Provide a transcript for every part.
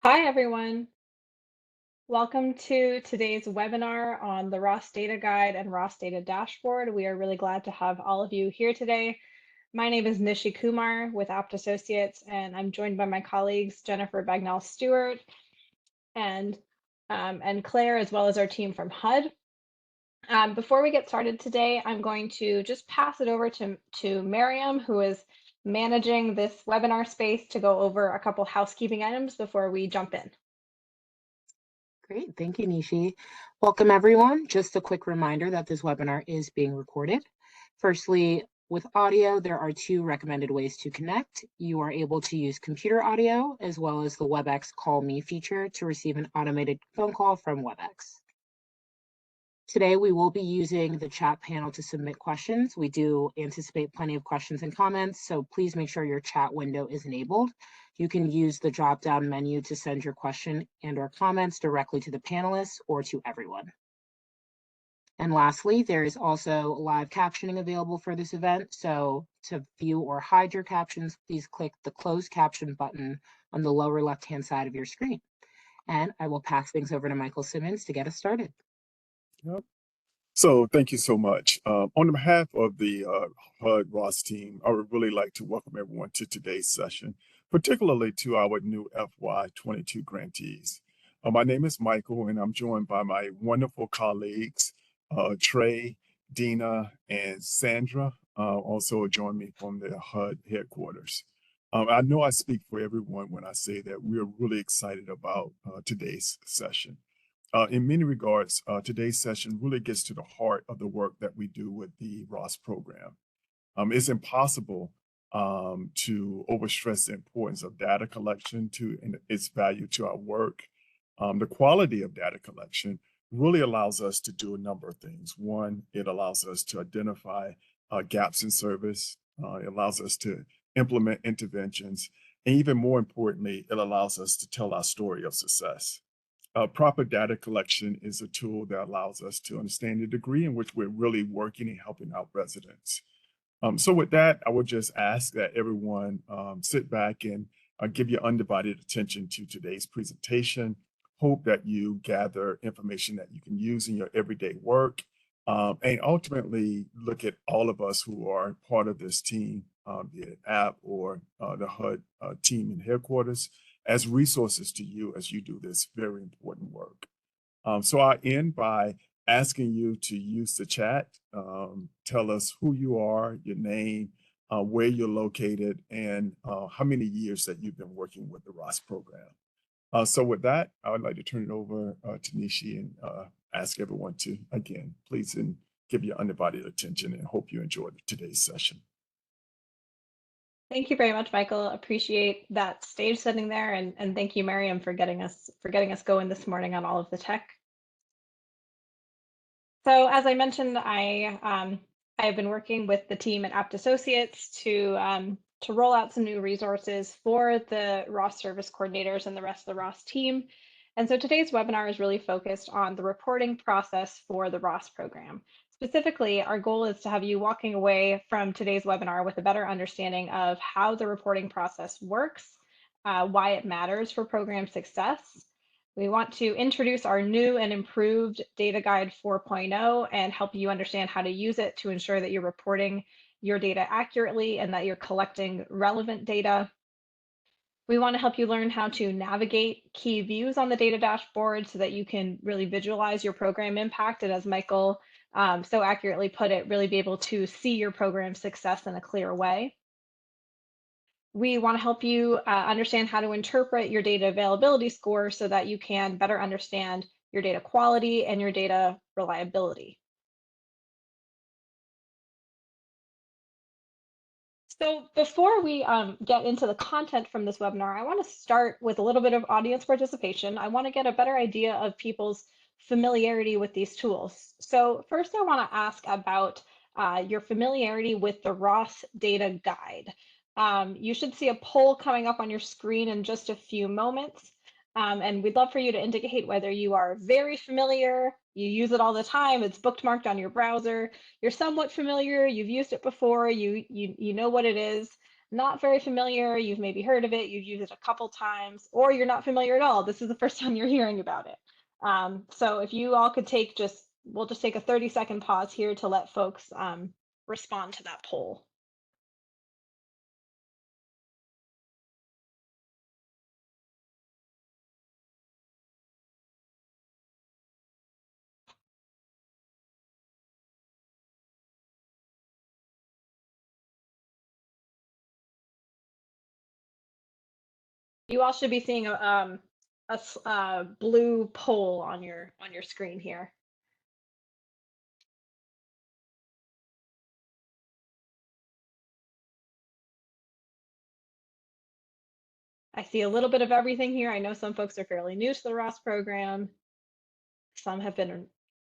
Hi, everyone. Welcome to today's webinar on the ROS Data Guide and ROS Data Dashboard. We are really glad to have all of you here today. My name is Nishi Kumar with Apt Associates, and I'm joined by my colleagues Jennifer Bagnall Stewart and, and Claire, as well as our team from HUD. Before we get started today, I'm going to just pass it over to Miriam, who is managing this webinar space, to go over a couple housekeeping items before we jump in. Great, thank you, Nishi. Welcome, everyone. Just a quick reminder that this webinar is being recorded. Firstly, with audio, there are two recommended ways to connect. You are able to use computer audio as well as the WebEx Call Me feature to receive an automated phone call from WebEx. Today, we will be using the chat panel to submit questions. We do anticipate plenty of questions and comments, so please make sure your chat window is enabled. You can use the drop-down menu to send your question and/or comments directly to the panelists or to everyone. And lastly, there is also live captioning available for this event. So to view or hide your captions, please click the closed caption button on the lower left-hand side of your screen. And I will pass things over to Michael Simmons to get us started. Yep. So thank you so much. On behalf of the HUD Ross team, I would really like to welcome everyone to today's session, particularly to our new FY22 grantees. My name is Michael, and I'm joined by my wonderful colleagues, Trey, Dina, and Sandra, also join me from the HUD headquarters. I know I speak for everyone when I say that we're really excited about today's session. In many regards, today's session really gets to the heart of the work that we do with the ROS program. It's impossible to overstress the importance of data collection and its value to our work. The quality of data collection really allows us to do a number of things. One, it allows us to identify gaps in service. It allows us to implement interventions. And even more importantly, it allows us to tell our story of success. Proper data collection is a tool that allows us to understand the degree in which we're really working and helping out residents. So with that, I would just ask that everyone sit back and give your undivided attention to today's presentation. Hope that you gather information that you can use in your everyday work, and ultimately look at all of us who are part of this team, be it app or the HUD team in headquarters, as resources to you as you do this very important work. So I end by asking you to use the chat, tell us who you are, your name, where you're located, and how many years that you've been working with the ROS program. So with that, I would like to turn it over to Nishi and ask everyone to, again, please and give your undivided attention, and hope you enjoyed today's session. Thank you very much, Michael. Appreciate that stage setting there, and thank you, Miriam, for getting us going this morning on all of the tech. So as I mentioned, I have been working with the team at Apt Associates to roll out some new resources for the ROS service coordinators and the rest of the ROS team. And so today's webinar is really focused on the reporting process for the ROS program. Specifically, our goal is to have you walking away from today's webinar with a better understanding of how the reporting process works, why it matters for program success. We want to introduce our new and improved Data Guide 4.0 and help you understand how to use it to ensure that you're reporting your data accurately and that you're collecting relevant data. We want to help you learn how to navigate key views on the data dashboard so that you can really visualize your program impact, and as Michael so accurately put it, really be able to see your program success in a clear way. We want to help you understand how to interpret your data availability score so that you can better understand your data quality and your data reliability. So before we get into the content from this webinar, I want to start with a little bit of audience participation. I want to get a better idea of people's familiarity with these tools. So first, I want to ask about your familiarity with the ROS Data Guide. You should see a poll coming up on your screen in just a few moments. And we'd love for you to indicate whether you are very familiar, you use it all the time, it's bookmarked on your browser, you're somewhat familiar, you've used it before, you know what it is. not very familiar, you've maybe heard of it, you've used it a couple times, or you're not familiar at all. This is the first time you're hearing about it. So if you all could take we'll just take a 30-second pause here to let folks respond to that poll. You all should be seeing a blue poll on your screen here. I see a little bit of everything here. I know some folks are fairly new to the Ross program. Some have been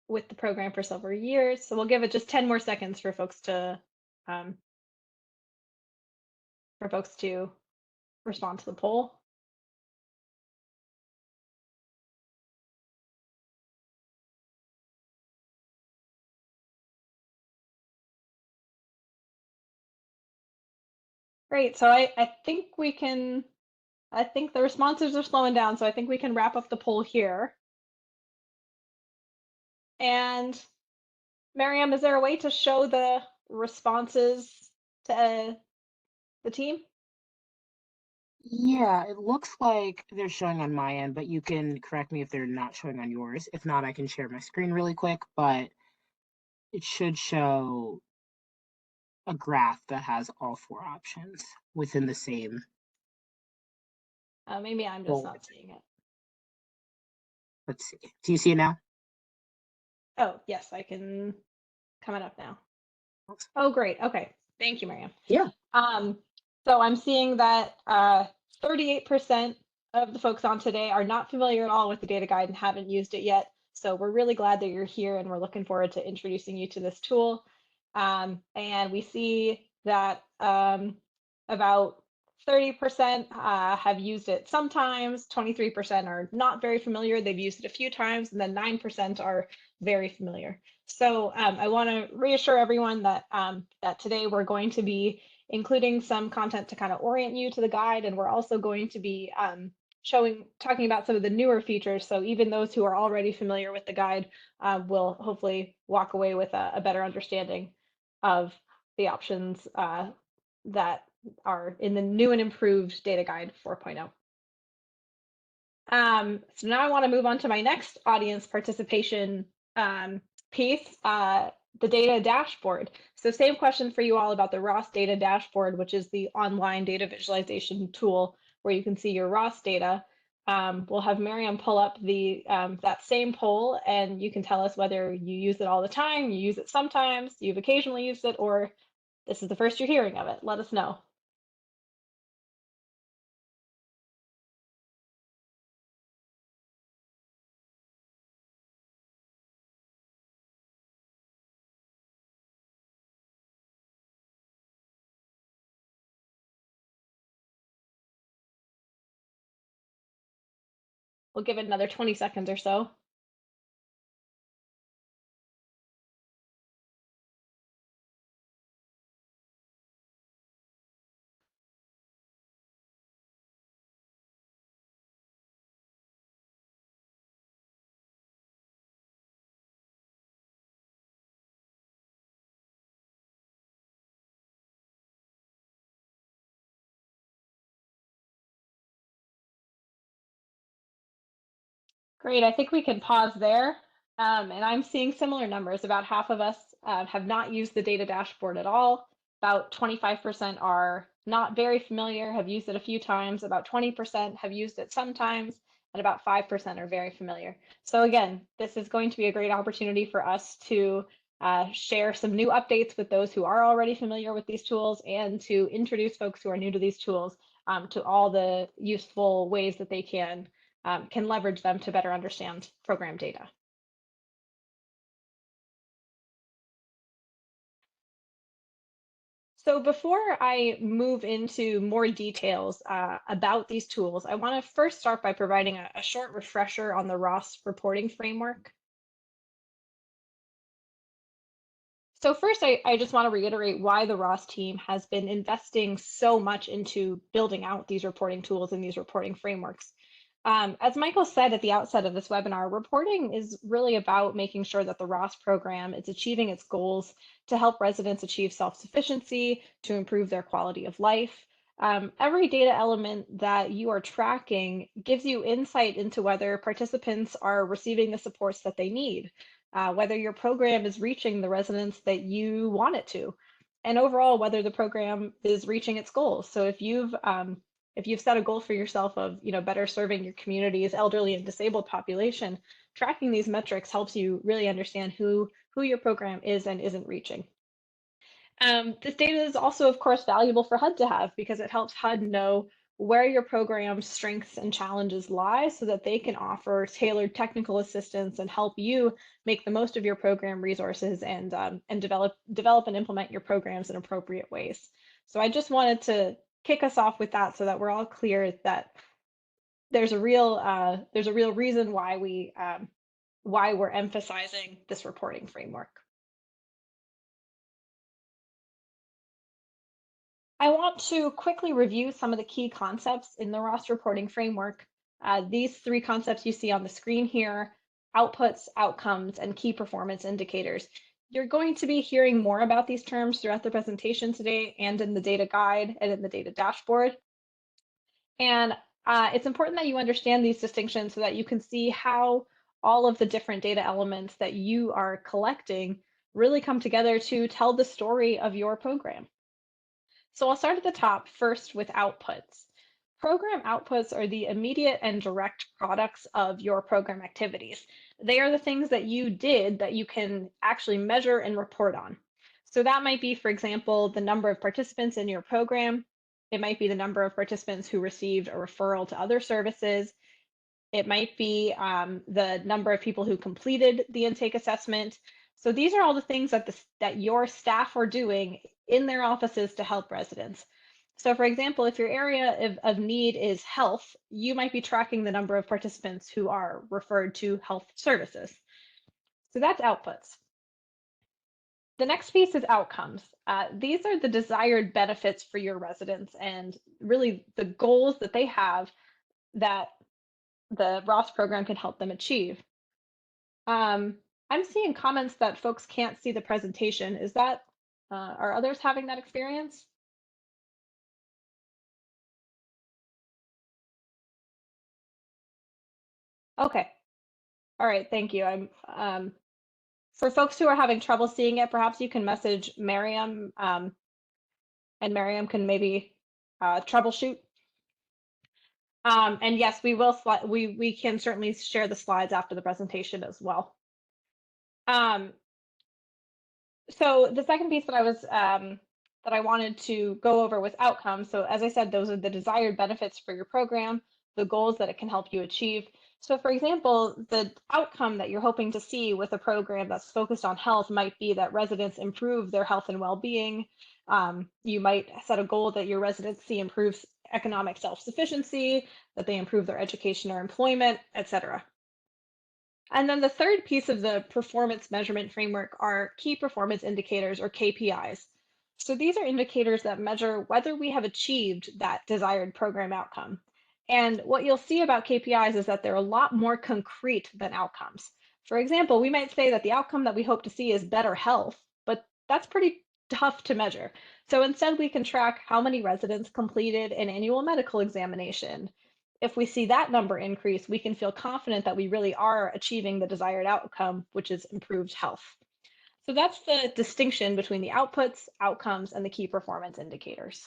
with the program for several years. So we'll give it just 10 more seconds for folks to respond to the poll. Great. So I think the responses are slowing down, so I think we can wrap up the poll here. And Miriam, is there a way to show the responses to the team? Yeah, it looks like they're showing on my end, but you can correct me if they're not showing on yours. If not, I can share my screen really quick, but it should show a graph that has all 4 options within the same Maybe I'm just bullet. not seeing it. Let's see. Do you see it now? Oh, yes, I can coming up now. Oh, great. Okay. Thank you, Miriam. Yeah. So I'm seeing that 38% of the folks on today are not familiar at all with the data guide and haven't used it yet. So we're really glad that you're here and we're looking forward to introducing you to this tool. And we see that about 30% have used it sometimes, 23% are not very familiar, they've used it a few times, and then 9% are very familiar. So I want to reassure everyone that that today we're going to be including some content to kind of orient you to the guide, and we're also going to be talking about some of the newer features. So even those who are already familiar with the guide will hopefully walk away with a better understanding of the options that are in the new and improved data guide 4.0. So now I want to move on to my next audience participation piece, the data dashboard. So same question for you all about the Ross data dashboard, which is the online data visualization tool where you can see your Ross data. We'll have Miriam pull up that same poll, and you can tell us whether you use it all the time, you use it sometimes, you've occasionally used it, or this is the first you're hearing of it. Let us know. We'll give it another 20 seconds or so. Great, I think we can pause there. And I'm seeing similar numbers. About half of us have not used the data dashboard at all. About 25% are not very familiar, have used it a few times. About 20% have used it sometimes, and about 5% are very familiar. So again, this is going to be a great opportunity for us to share some new updates with those who are already familiar with these tools and to introduce folks who are new to these tools to all the useful ways that they can leverage them to better understand program data. So before I move into more details about these tools, I want to first start by providing a short refresher on the Ross reporting framework. So first, I just want to reiterate why the Ross team has been investing so much into building out these reporting tools and these reporting frameworks. As Michael said at the outset of this webinar, reporting is really about making sure that the Ross program is achieving its goals to help residents achieve self-sufficiency, to improve their quality of life. Every data element that you are tracking gives you insight into whether participants are receiving the supports that they need, whether your program is reaching the residents that you want it to, and overall whether the program is reaching its goals. So if you've set a goal for yourself of better serving your community's elderly and disabled population, tracking these metrics helps you really understand who your program is and isn't reaching. This data is also, of course, valuable for HUD to have because it helps HUD know where your program's strengths and challenges lie so that they can offer tailored technical assistance and help you make the most of your program resources and develop and implement your programs in appropriate ways. So I just wanted to kick us off with that so that we're all clear that there's a real reason why we're emphasizing this reporting framework. I want to quickly review some of the key concepts in the Ross reporting framework. These three concepts you see on the screen here: outputs, outcomes, and key performance indicators. You're going to be hearing more about these terms throughout the presentation today and in the data guide and in the data dashboard. And it's important that you understand these distinctions so that you can see how all of the different data elements that you are collecting really come together to tell the story of your program. So I'll start at the top first with outputs. Program outputs are the immediate and direct products of your program activities. They are the things that you did that you can actually measure and report on. So that might be, for example, the number of participants in your program. It might be the number of participants who received a referral to other services. It might be the number of people who completed the intake assessment. So these are all the things that your staff are doing in their offices to help residents. So for example, if your area of need is health, you might be tracking the number of participants who are referred to health services. So that's outputs. The next piece is outcomes. These are the desired benefits for your residents and really the goals that they have that the Ross program can help them achieve. I'm seeing comments that folks can't see the presentation. Is that, are others having that experience? Okay. All right. Thank you. For folks who are having trouble seeing it, perhaps you can message Miriam, and Miriam can maybe troubleshoot. And yes, we can certainly share the slides after the presentation as well. So the second piece that I wanted to go over was outcomes. So as I said, those are the desired benefits for your program, the goals that it can help you achieve. So for example, the outcome that you're hoping to see with a program that's focused on health might be that residents improve their health and well-being. You might set a goal that your residents see improves economic self-sufficiency, that they improve their education or employment, et cetera. And then the third piece of the performance measurement framework are key performance indicators, or KPIs. So these are indicators that measure whether we have achieved that desired program outcome. And what you'll see about KPIs is that they're a lot more concrete than outcomes. For example, we might say that the outcome that we hope to see is better health, but that's pretty tough to measure. So instead, we can track how many residents completed an annual medical examination. If we see that number increase, we can feel confident that we really are achieving the desired outcome, which is improved health. So that's the distinction between the outputs, outcomes, and the key performance indicators.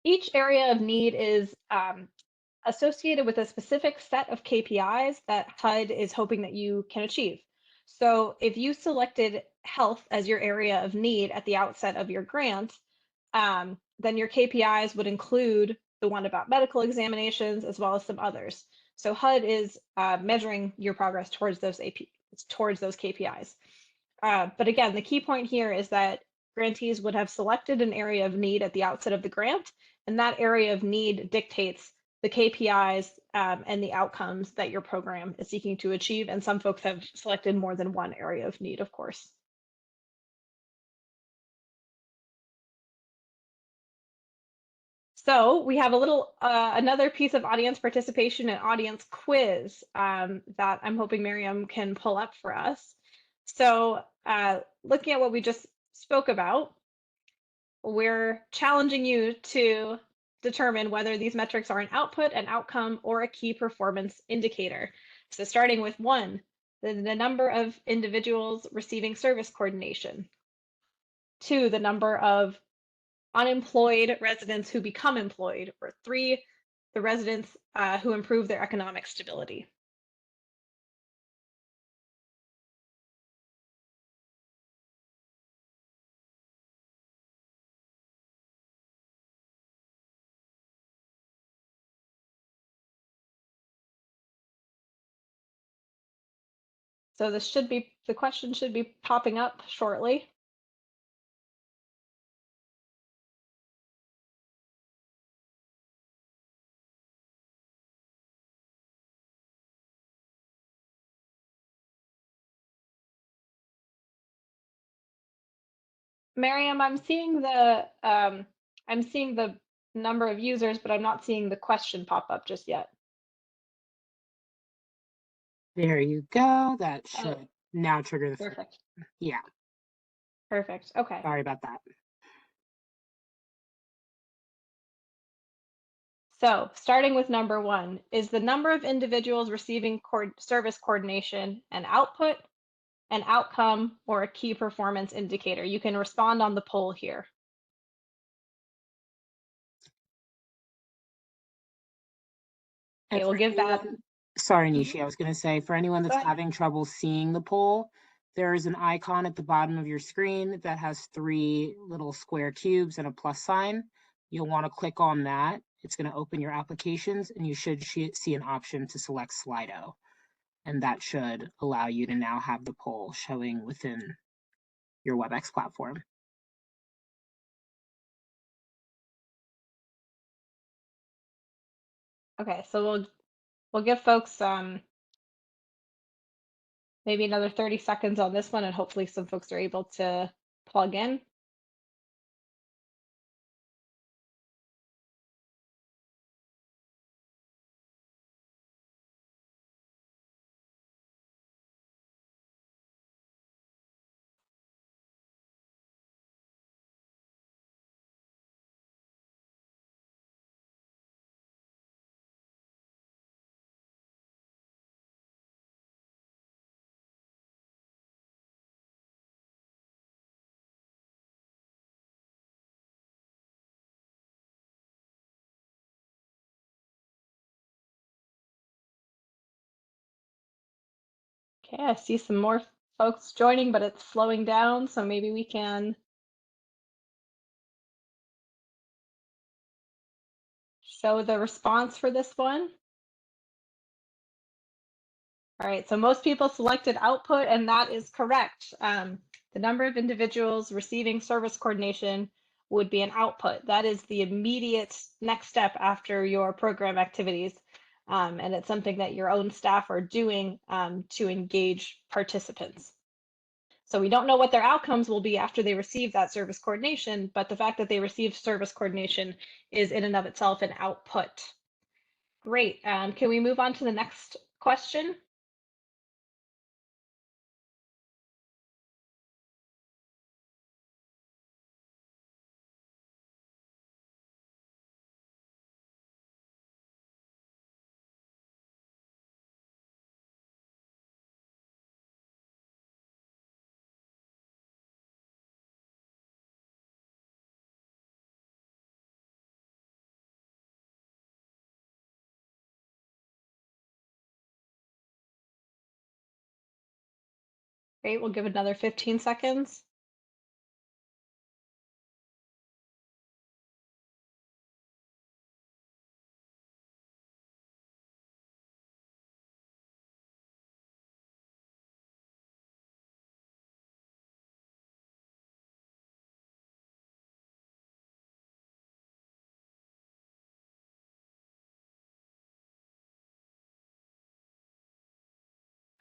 Each area of need is associated with a specific set of KPIs that HUD is hoping that you can achieve. So if you selected health as your area of need at the outset of your grant, then your KPIs would include the one about medical examinations as well as some others. So HUD is measuring your progress towards those KPIs. But again, the key point here is that grantees would have selected an area of need at the outset of the grant, and that area of need dictates the KPIs and the outcomes that your program is seeking to achieve. And some folks have selected more than one area of need, of course. So we have a little, another piece of audience participation and audience quiz that I'm hoping Miriam can pull up for us. So looking at what we just spoke about, we're challenging you to determine whether these metrics are an output, an outcome, or a key performance indicator. So starting with 1, the number of individuals receiving service coordination. 2, the number of unemployed residents who become employed. Or 3, the residents who improve their economic stability. So this should be, the question should be popping up shortly. Miriam, I'm seeing the number of users, but I'm not seeing the question pop up just yet. There you go. That should now trigger the Perfect. Yeah. Perfect. Okay. Sorry about that. So starting with number 1, is the number of individuals receiving service coordination an output, an outcome, or a key performance indicator? You can respond on the poll here. And Okay, we'll give that. Sorry, Nishi, I was going to say, for anyone Go that's ahead. having trouble seeing the poll, there is an icon at the bottom of your screen that has 3 little square cubes and a plus sign. You'll want to click on that. It's going to open your applications, and you should see an option to select Slido. And that should allow you to now have the poll showing within your WebEx platform. Okay, so we'll give folks maybe another 30 seconds on this one, and hopefully some folks are able to plug in. Okay, I see some more folks joining, but it's slowing down, so maybe we can show the response for this one. All right, so most people selected output, and that is correct. The number of individuals receiving service coordination would be an output. That is the immediate next step after your program activities. And it's something that your own staff are doing to engage participants. So we don't know what their outcomes will be after they receive that service coordination, but the fact that they received service coordination is in and of itself an output. Great. Can we move on to the next question? Great, we'll give another 15 seconds.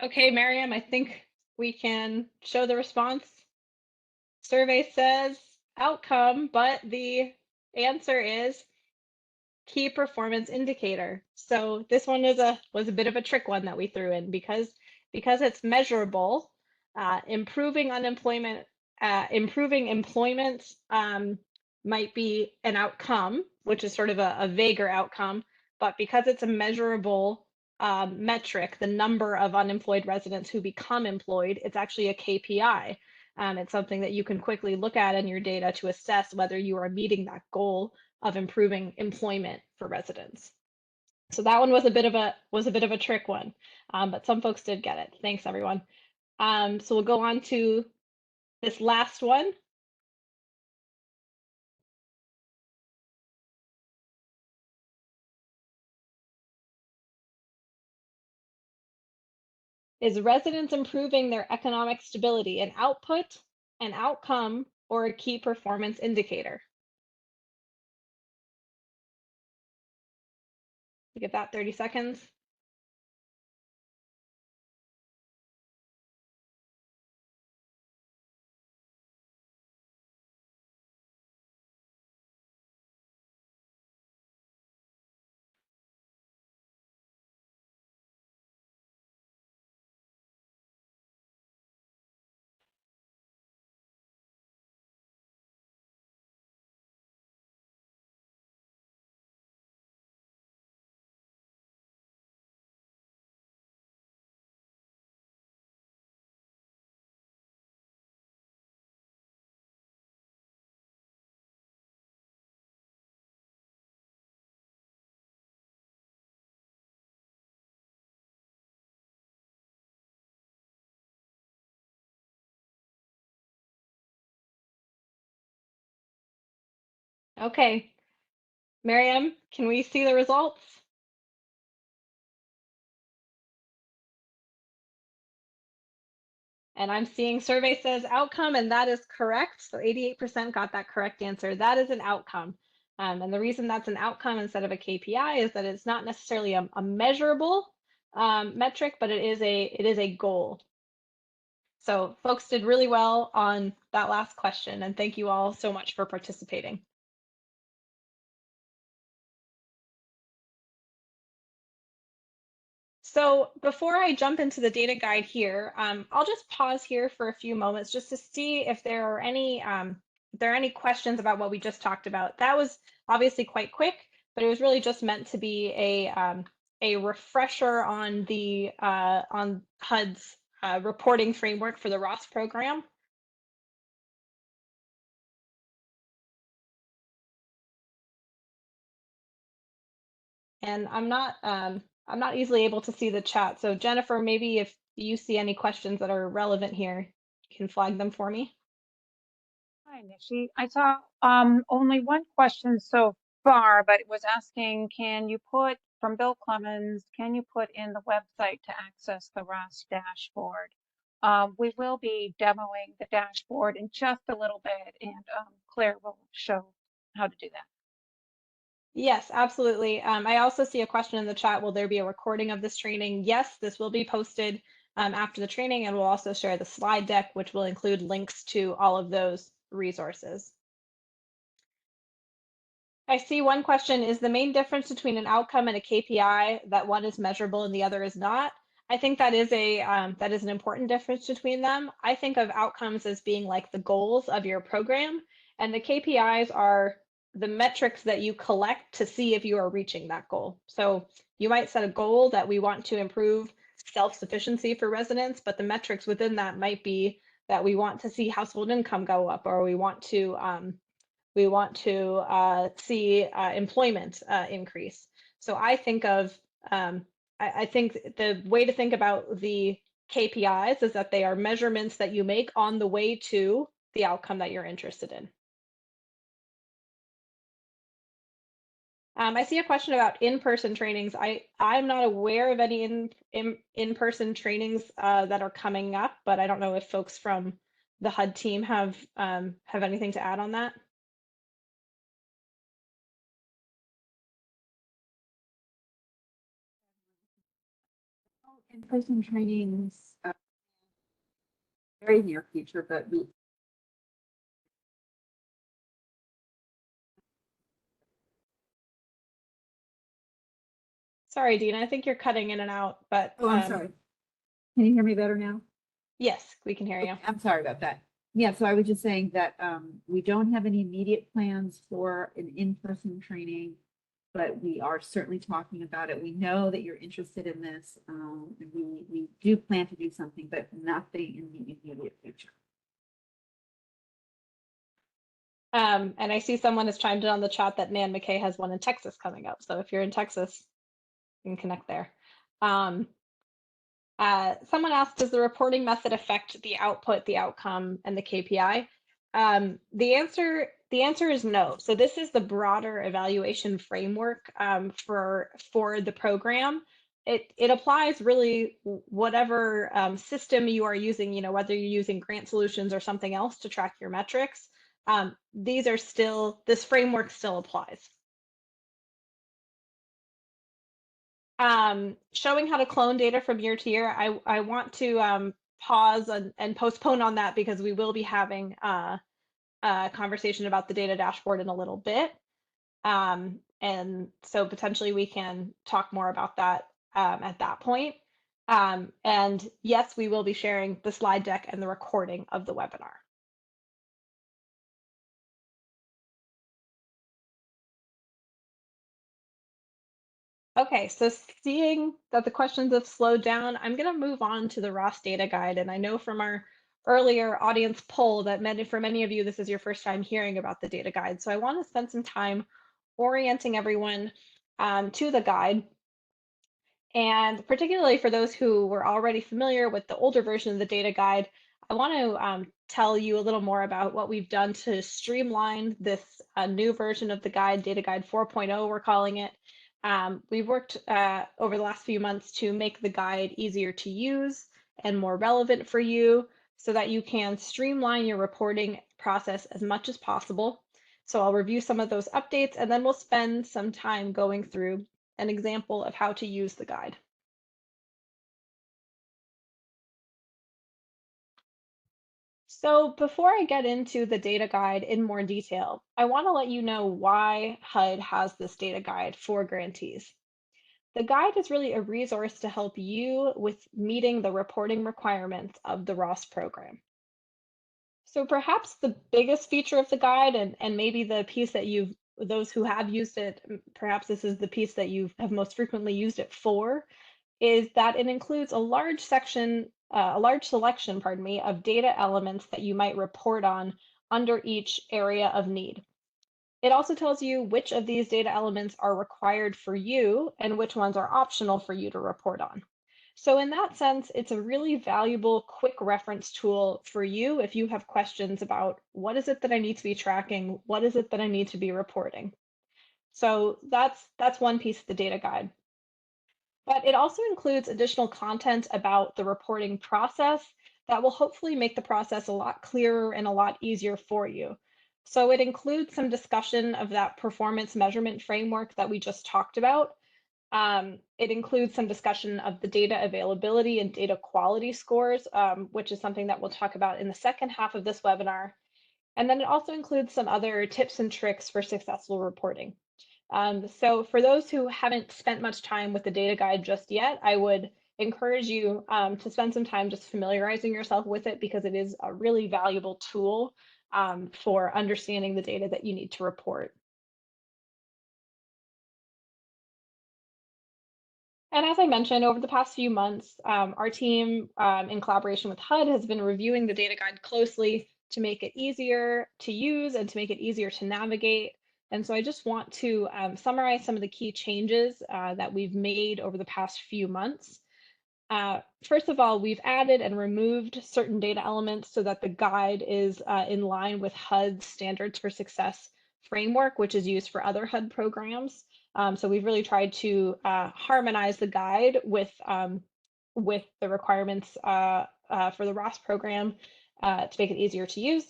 Okay, Miriam, I think we can show the response. Survey says outcome, but the answer is key performance indicator. So this one was a bit of a trick one that we threw in because it's measurable. Improving unemployment, improving employment might be an outcome, which is sort of a vaguer outcome, but because it's a measurable metric, the number of unemployed residents who become employed, it's actually a KPI. It's something that you can quickly look at in your data to assess whether you are meeting that goal of improving employment for residents. So that one was a bit of a trick one, but some folks did get it. Thanks, everyone. So we'll go on to this last one. Is residents improving their economic stability an output, an outcome, or a key performance indicator? You give that 30 seconds. Okay, Miriam, can we see the results? And I'm seeing survey says outcome, and that is correct. So 88% got that correct answer. That is an outcome. And the reason that's an outcome instead of a KPI is that it's not necessarily a measurable metric, but it is a goal. So folks did really well on that last question, and thank you all so much for participating. So before I jump into the data guide here, I'll just pause here for a few moments just to see if there are any questions about what we just talked about. That was obviously quite quick, but it was really just meant to be a refresher on the on HUD's reporting framework for the Ross program. And I'm not easily able to see the chat. So Jennifer, maybe if you see any questions that are relevant here, you can flag them for me. Hi, Nishi. I saw only one question so far, but it was asking, can you put, from Bill Clemens, can you put in the website to access the RAS dashboard? We will be demoing the dashboard in just a little bit, and Claire will show how to do that. Yes, absolutely. I also see a question in the chat. Will there be a recording of this training? Yes, this will be posted after the training, and we'll also share the slide deck, which will include links to all of those resources. I see one question, is the main difference between an outcome and a KPI that one is measurable and the other is not? I think that is an important difference between them. I think of outcomes as being like the goals of your program, and the KPIs are the metrics that you collect to see if you are reaching that goal. So you might set a goal that we want to improve self-sufficiency for residents, but the metrics within that might be that we want to see household income go up, or we want to see employment increase. So I think of, I think the way to think about the KPIs is that they are measurements that you make on the way to the outcome that you're interested in. I see a question about in-person trainings. I'm not aware of any in-person trainings that are coming up, but I don't know if folks from the HUD team have anything to add on that. in-person trainings, very near future, but we Sorry, Dean, I think you're cutting in and out, but oh, I'm sorry. Can you hear me better now? yes, we can hear you. Okay, I'm sorry about that. Yeah, so I was just saying that we don't have any immediate plans for an in-person training, but we are certainly talking about it. We know that you're interested in this. And we do plan to do something, but nothing in the immediate future. And I see someone has chimed in on the chat that Nan McKay has one in Texas coming up. So if you're in Texas, you can connect there. Someone asked, does the reporting method affect the output, the outcome, and the KPI? The answer is no. So this is the broader evaluation framework for the program. It applies really whatever system you are using, whether you're using Grant Solutions or something else to track your metrics. This framework still applies. Showing how to clone data from year to year, I want to pause and postpone on that because we will be having a conversation about the data dashboard in a little bit. And so potentially we can talk more about that at that point. And yes, we will be sharing the slide deck and the recording of the webinar. Okay, so seeing that the questions have slowed down, I'm going to move on to the ROS data guide. And I know from our earlier audience poll that for many of you, this is your first time hearing about the data guide. So I want to spend some time orienting everyone to the guide. And particularly for those who were already familiar with the older version of the data guide, I want to tell you a little more about what we've done to streamline this new version of the guide, Data Guide 4.0, we're calling it. We've worked over the last few months to make the guide easier to use and more relevant for you so that you can streamline your reporting process as much as possible. So I'll review some of those updates and then we'll spend some time going through an example of how to use the guide. So before I get into the data guide in more detail, I want to let you know why HUD has this data guide for grantees. The guide is really a resource to help you with meeting the reporting requirements of the ROS program. So perhaps the biggest feature of the guide, and maybe the piece that those who have used it, perhaps this is the piece that you have most frequently used it for, is that it includes a large selection, pardon me, of data elements that you might report on under each area of need. It also tells you which of these data elements are required for you and which ones are optional for you to report on. So in that sense, it's a really valuable quick reference tool for you if you have questions about what is it that I need to be tracking, what is it that I need to be reporting. So that's one piece of the data guide. But it also includes additional content about the reporting process that will hopefully make the process a lot clearer and a lot easier for you. So it includes some discussion of that performance measurement framework that we just talked about. It includes some discussion of the data availability and data quality scores, which is something that we'll talk about in the second half of this webinar. And then it also includes some other tips and tricks for successful reporting. So for those who haven't spent much time with the data guide just yet, I would encourage you to spend some time just familiarizing yourself with it because it is a really valuable tool for understanding the data that you need to report. And as I mentioned, over the past few months, our team, in collaboration with HUD, has been reviewing the data guide closely to make it easier to use and to make it easier to navigate. And so I just want to summarize some of the key changes that we've made over the past few months. First of all, we've added and removed certain data elements so that the guide is in line with HUD's Standards for Success framework, which is used for other HUD programs. So we've really tried to harmonize the guide with the requirements for the ROS program to make it easier to use.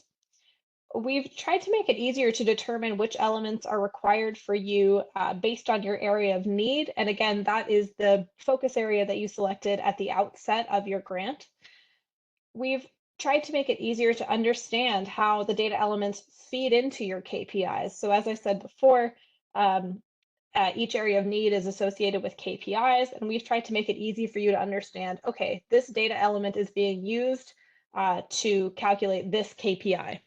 We've tried to make it easier to determine which elements are required for you based on your area of need. And again, that is the focus area that you selected at the outset of your grant. We've tried to make it easier to understand how the data elements feed into your KPIs. So as I said before, each area of need is associated with KPIs, and we've tried to make it easy for you to understand, okay, this data element is being used to calculate this KPI.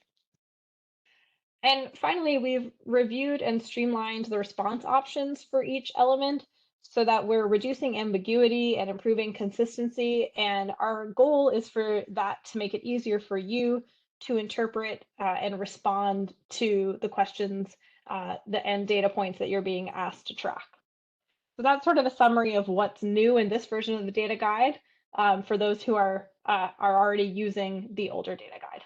And finally, we've reviewed and streamlined the response options for each element so that we're reducing ambiguity and improving consistency. And our goal is for that to make it easier for you to interpret and respond to the questions and data points that you're being asked to track. So that's sort of a summary of what's new in this version of the data guide for those who are already using the older data guide.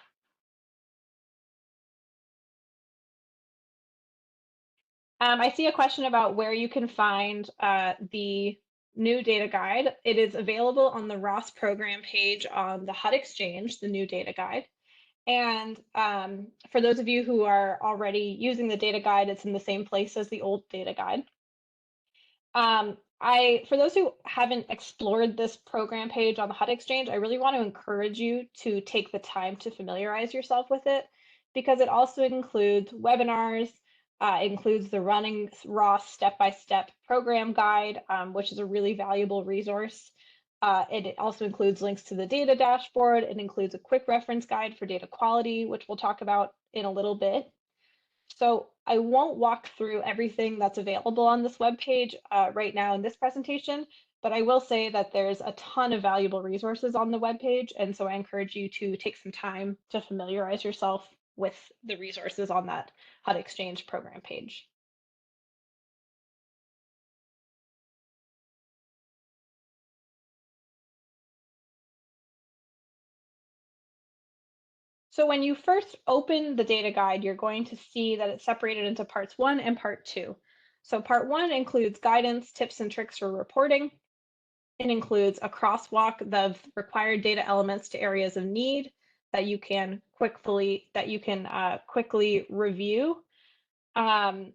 I see a question about where you can find the new data guide. It is available on the Ross program page on the HUD Exchange, the new data guide. And for those of you who are already using the data guide, it's in the same place as the old data guide. For those who haven't explored this program page on the HUD Exchange, I really want to encourage you to take the time to familiarize yourself with it because it also includes webinars, includes the Running Ross Step-by-Step program guide, which is a really valuable resource. It also includes links to the data dashboard. It includes a quick reference guide for data quality, which we'll talk about in a little bit. So I won't walk through everything that's available on this webpage right now in this presentation, but I will say that there's a ton of valuable resources on the webpage, and so I encourage you to take some time to familiarize yourself with the resources on that HUD Exchange program page. So when you first open the data guide, you're going to see that it's separated into parts 1 and part 2. So part 1 includes guidance, tips, and tricks for reporting. It includes a crosswalk of required data elements to areas of need that you can quickly review. Table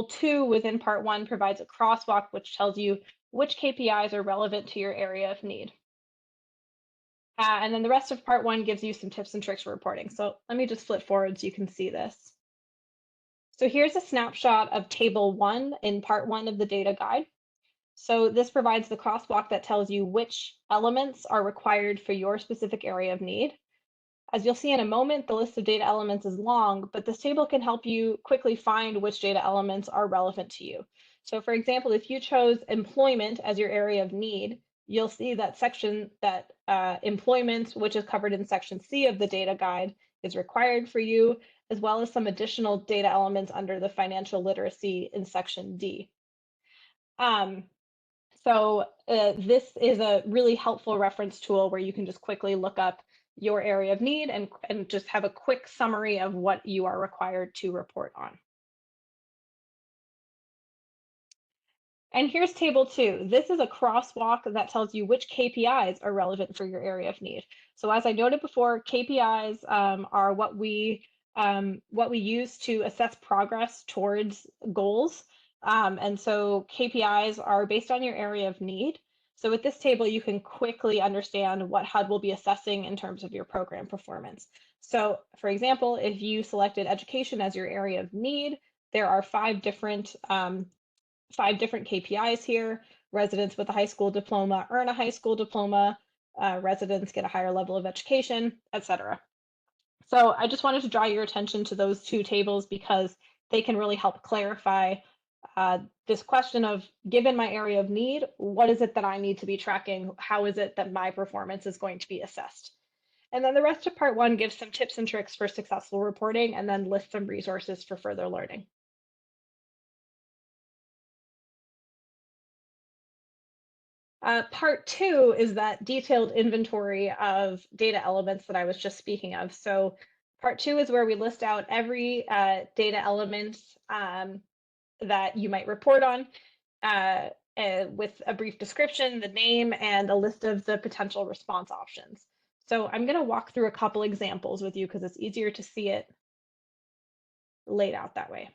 2 within part 1 provides a crosswalk which tells you which KPIs are relevant to your area of need. And then the rest of part 1 gives you some tips and tricks for reporting. So let me just flip forward so you can see this. So here's a snapshot of table 1 in part 1 of the data guide. So this provides the crosswalk that tells you which elements are required for your specific area of need. As you'll see in a moment, the list of data elements is long, but this table can help you quickly find which data elements are relevant to you. So for example, if you chose employment as your area of need, you'll see that employment, which is covered in section C of the data guide, is required for you, as well as some additional data elements under the financial literacy in section D. This is a really helpful reference tool where you can just quickly look up your area of need and just have a quick summary of what you are required to report on. And here's table 2. This is a crosswalk that tells you which KPIs are relevant for your area of need. So as I noted before, KPIs are what we use to assess progress towards goals. And so KPIs are based on your area of need. So with this table, you can quickly understand what HUD will be assessing in terms of your program performance. So for example, if you selected education as your area of need, there are 5 different KPIs here. Residents with a high school diploma earn a high school diploma, residents get a higher level of education, etc. So I just wanted to draw your attention to those 2 tables because they can really help clarify this question of, given my area of need, what is it that I need to be tracking? How is it that my performance is going to be assessed? And then the rest of part 1 gives some tips and tricks for successful reporting and then lists some resources for further learning. Part 2 is that detailed inventory of data elements that I was just speaking of. So part 2 is where we list out every data element that you might report on with a brief description, the name, and a list of the potential response options. So I'm going to walk through a couple examples with you because it's easier to see it laid out that way.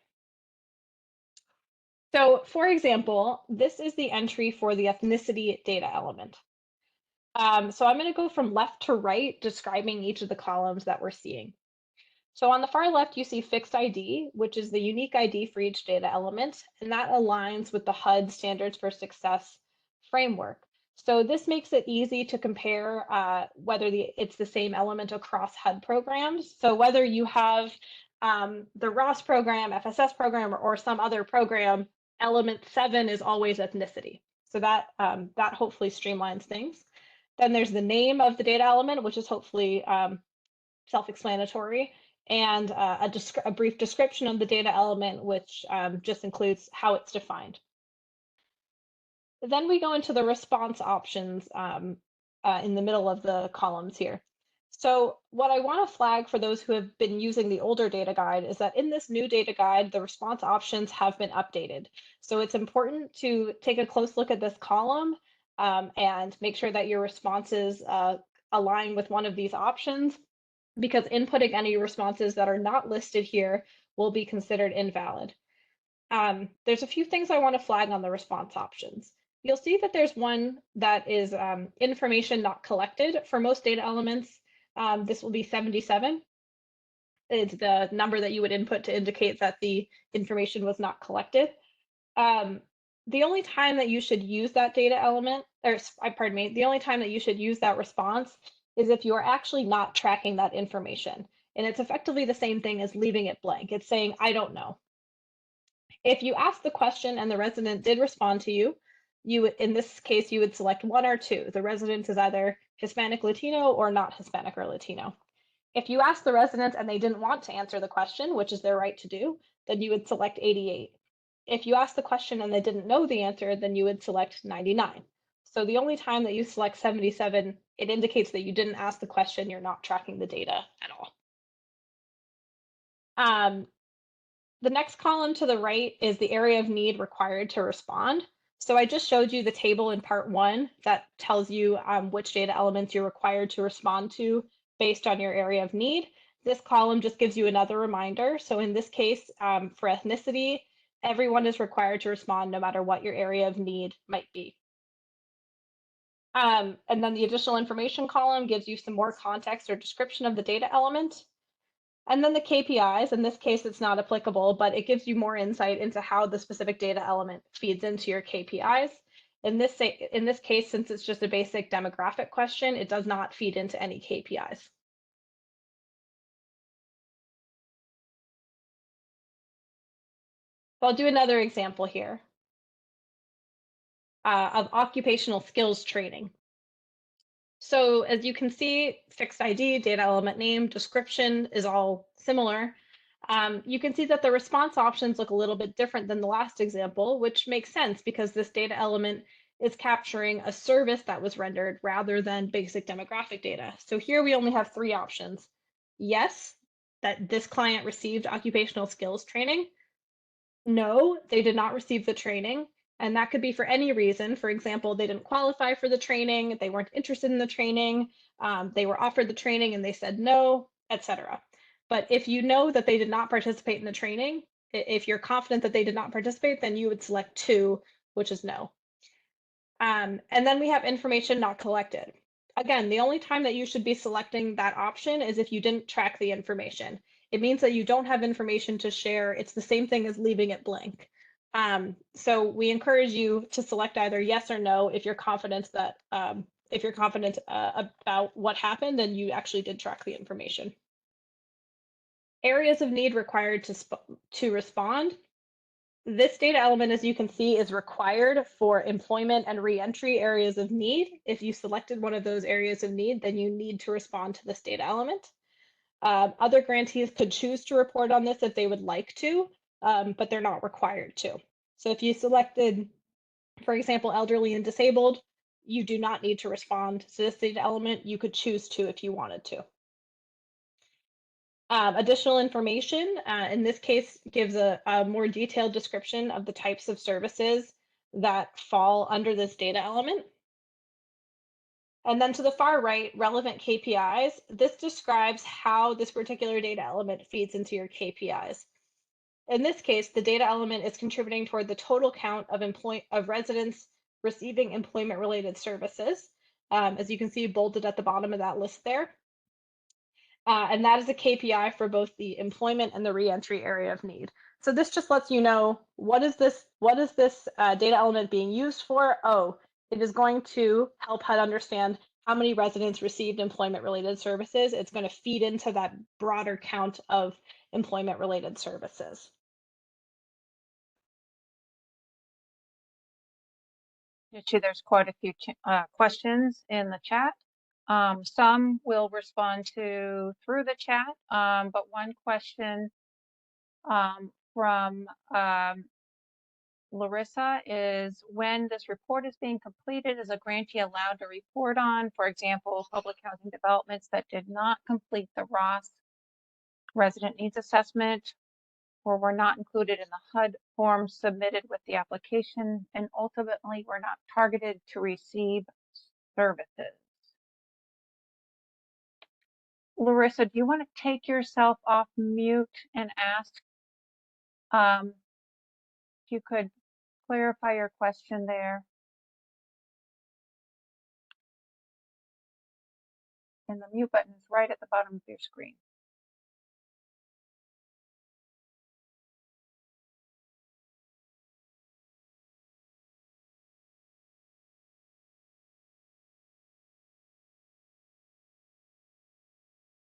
So for example, this is the entry for the ethnicity data element. So I'm going to go from left to right, describing each of the columns that we're seeing. So on the far left, you see fixed ID, which is the unique ID for each data element, and that aligns with the HUD Standards for Success framework. So this makes it easy to compare whether it's the same element across HUD programs. So whether you have the ROS program, FSS program, or some other program, element 7 is always ethnicity. So that hopefully streamlines things. Then there's the name of the data element, which is hopefully self-explanatory, and a brief description of the data element, which just includes how it's defined. Then we go into the response options in the middle of the columns here. So what I want to flag for those who have been using the older data guide is that in this new data guide, the response options have been updated. So it's important to take a close look at this column and make sure that your responses align with one of these options, because inputting any responses that are not listed here will be considered invalid. There's a few things I want to flag on the response options. You'll see that there's one that is information not collected. For most data elements, this will be 77. It's the number that you would input to indicate that the information was not collected. The only time that you should use that data element, or pardon me, the only time that you should use that response is if you are actually not tracking that information. And it's effectively the same thing as leaving it blank. It's saying, I don't know. If you ask the question and the resident did respond to you, in this case, you would select 1 or 2. The resident is either Hispanic Latino or not Hispanic or Latino. If you ask the resident and they didn't want to answer the question, which is their right to do, then you would select 88. If you ask the question and they didn't know the answer, then you would select 99. So the only time that you select 77, it indicates that you didn't ask the question, you're not tracking the data at all. The next column to the right is the area of need required to respond. So I just showed you the table in part 1 that tells you which data elements you're required to respond to based on your area of need. This column just gives you another reminder. So in this case, for ethnicity, everyone is required to respond no matter what your area of need might be. And then the additional information column gives you some more context or description of the data element. And then the KPIs, in this case, it's not applicable, but it gives you more insight into how the specific data element feeds into your KPIs. In this case, since it's just a basic demographic question, it does not feed into any KPIs. So I'll do another example here of occupational skills training. So as you can see, fixed ID, data element name, description is all similar. You can see that the response options look a little bit different than the last example, which makes sense because this data element is capturing a service that was rendered rather than basic demographic data. So here we only have 3 options. Yes, that this client received occupational skills training. No, they did not receive the training. And that could be for any reason. For example, they didn't qualify for the training, they weren't interested in the training, they were offered the training and they said no, etc. But if you know that they did not participate in the training, if you're confident that they did not participate, then you would select 2, which is no. And then we have information not collected. Again, the only time that you should be selecting that option is if you didn't track the information. It means that you don't have information to share. It's the same thing as leaving it blank. So we encourage you to select either yes or no if you're confident that about what happened and you actually did track the information. Areas of need required to respond. This data element, as you can see, is required for employment and reentry areas of need. If you selected one of those areas of need, then you need to respond to this data element. Other grantees could choose to report on this if they would like to, but they're not required to. So if you selected, for example, elderly and disabled, you do not need to respond to this data element. You could choose to if you wanted to. Additional information, in this case, gives a more detailed description of the types of services that fall under this data element. And then to the far right, relevant KPIs. This describes how this particular data element feeds into your KPIs. In this case, the data element is contributing toward the total count of residents receiving employment-related services, as you can see bolded at the bottom of that list there. And that is a KPI for both the employment and the reentry area of need. So this just lets you know, what is this data element being used for? Oh, it is going to help HUD understand how many residents received employment-related services. It's going to feed into that broader count of employment-related services. There's quite a few questions in the chat. Some we'll respond to through the chat, but one question from Larissa is, when this report is being completed, is a grantee allowed to report on, for example, public housing developments that did not complete the Ross resident needs assessment or were not included in the HUD form submitted with the application and ultimately were not targeted to receive services? Larissa, do you want to take yourself off mute and ask if you could clarify your question there? And the mute button is right at the bottom of your screen.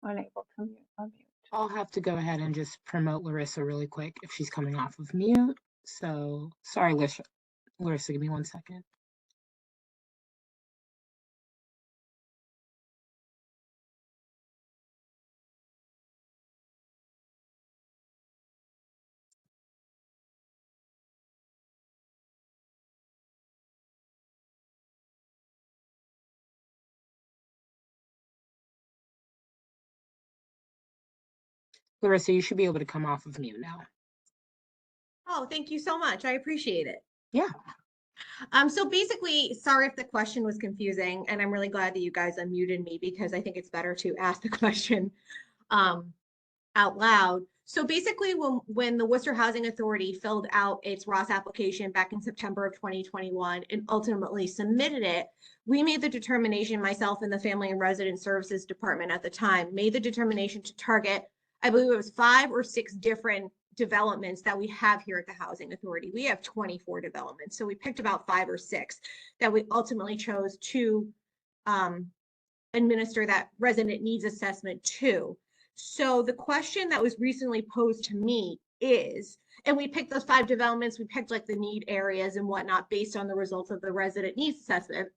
Unable to unmute. I'll have to go ahead and just promote Larissa really quick if she's coming off of mute. So sorry, Larissa, give me 1 second. Larissa, you should be able to come off of mute now. Oh, thank you so much. I appreciate it. Yeah. So basically, sorry if the question was confusing, and I'm really glad that you guys unmuted me because I think it's better to ask the question out loud. So basically, when the Worcester Housing Authority filled out its Ross application back in September of 2021 and ultimately submitted it, we made the determination, myself and the Family and Resident Services Department at the time, made the determination to target, I believe it was 5 or 6 different developments that we have here at the Housing Authority. We have 24 developments. So we picked about 5 or 6 that we ultimately chose to administer that resident needs assessment to. So the question that was recently posed to me is, and we picked those 5 developments, we picked like the need areas and whatnot based on the results of the resident needs assessment.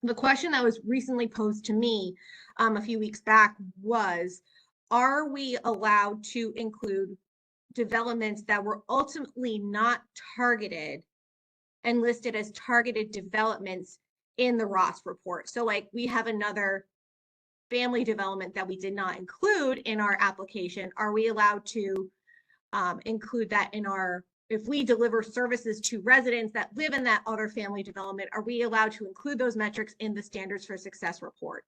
The question that was recently posed to me a few weeks back was, are we allowed to include developments that were ultimately not targeted and listed as targeted developments in the Ross report? So like we have another family development that we did not include in our application. Are we allowed to include that in our, if we deliver services to residents that live in that other family development, are we allowed to include those metrics in the Standards for Success report?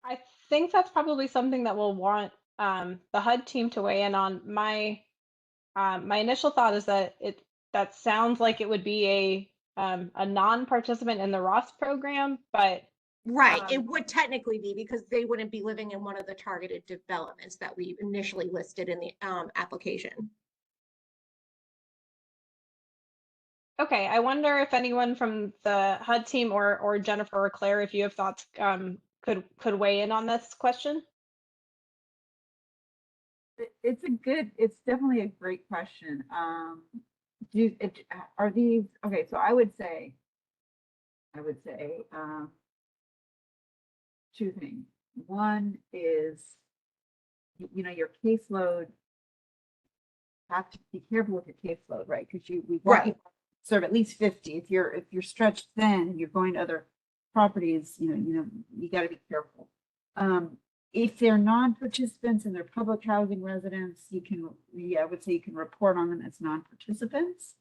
I think that's probably something that we'll want the HUD team to weigh in on. My initial thought is that that sounds like it would be a non-participant in the Ross program, but right, it would technically be because they wouldn't be living in one of the targeted developments that we initially listed in the application. Okay, I wonder if anyone from the HUD team or Jennifer or Claire, if you have thoughts, could weigh in on this question. It's definitely a great question. Are these, okay, so I would say 2 things. One is, your caseload, have to be careful with your caseload, right? Because we want you to serve at least 50. If you're stretched thin and you're going to other properties, you got to be careful. If they're non-participants and they're public housing residents, I would say you can report on them as non-participants.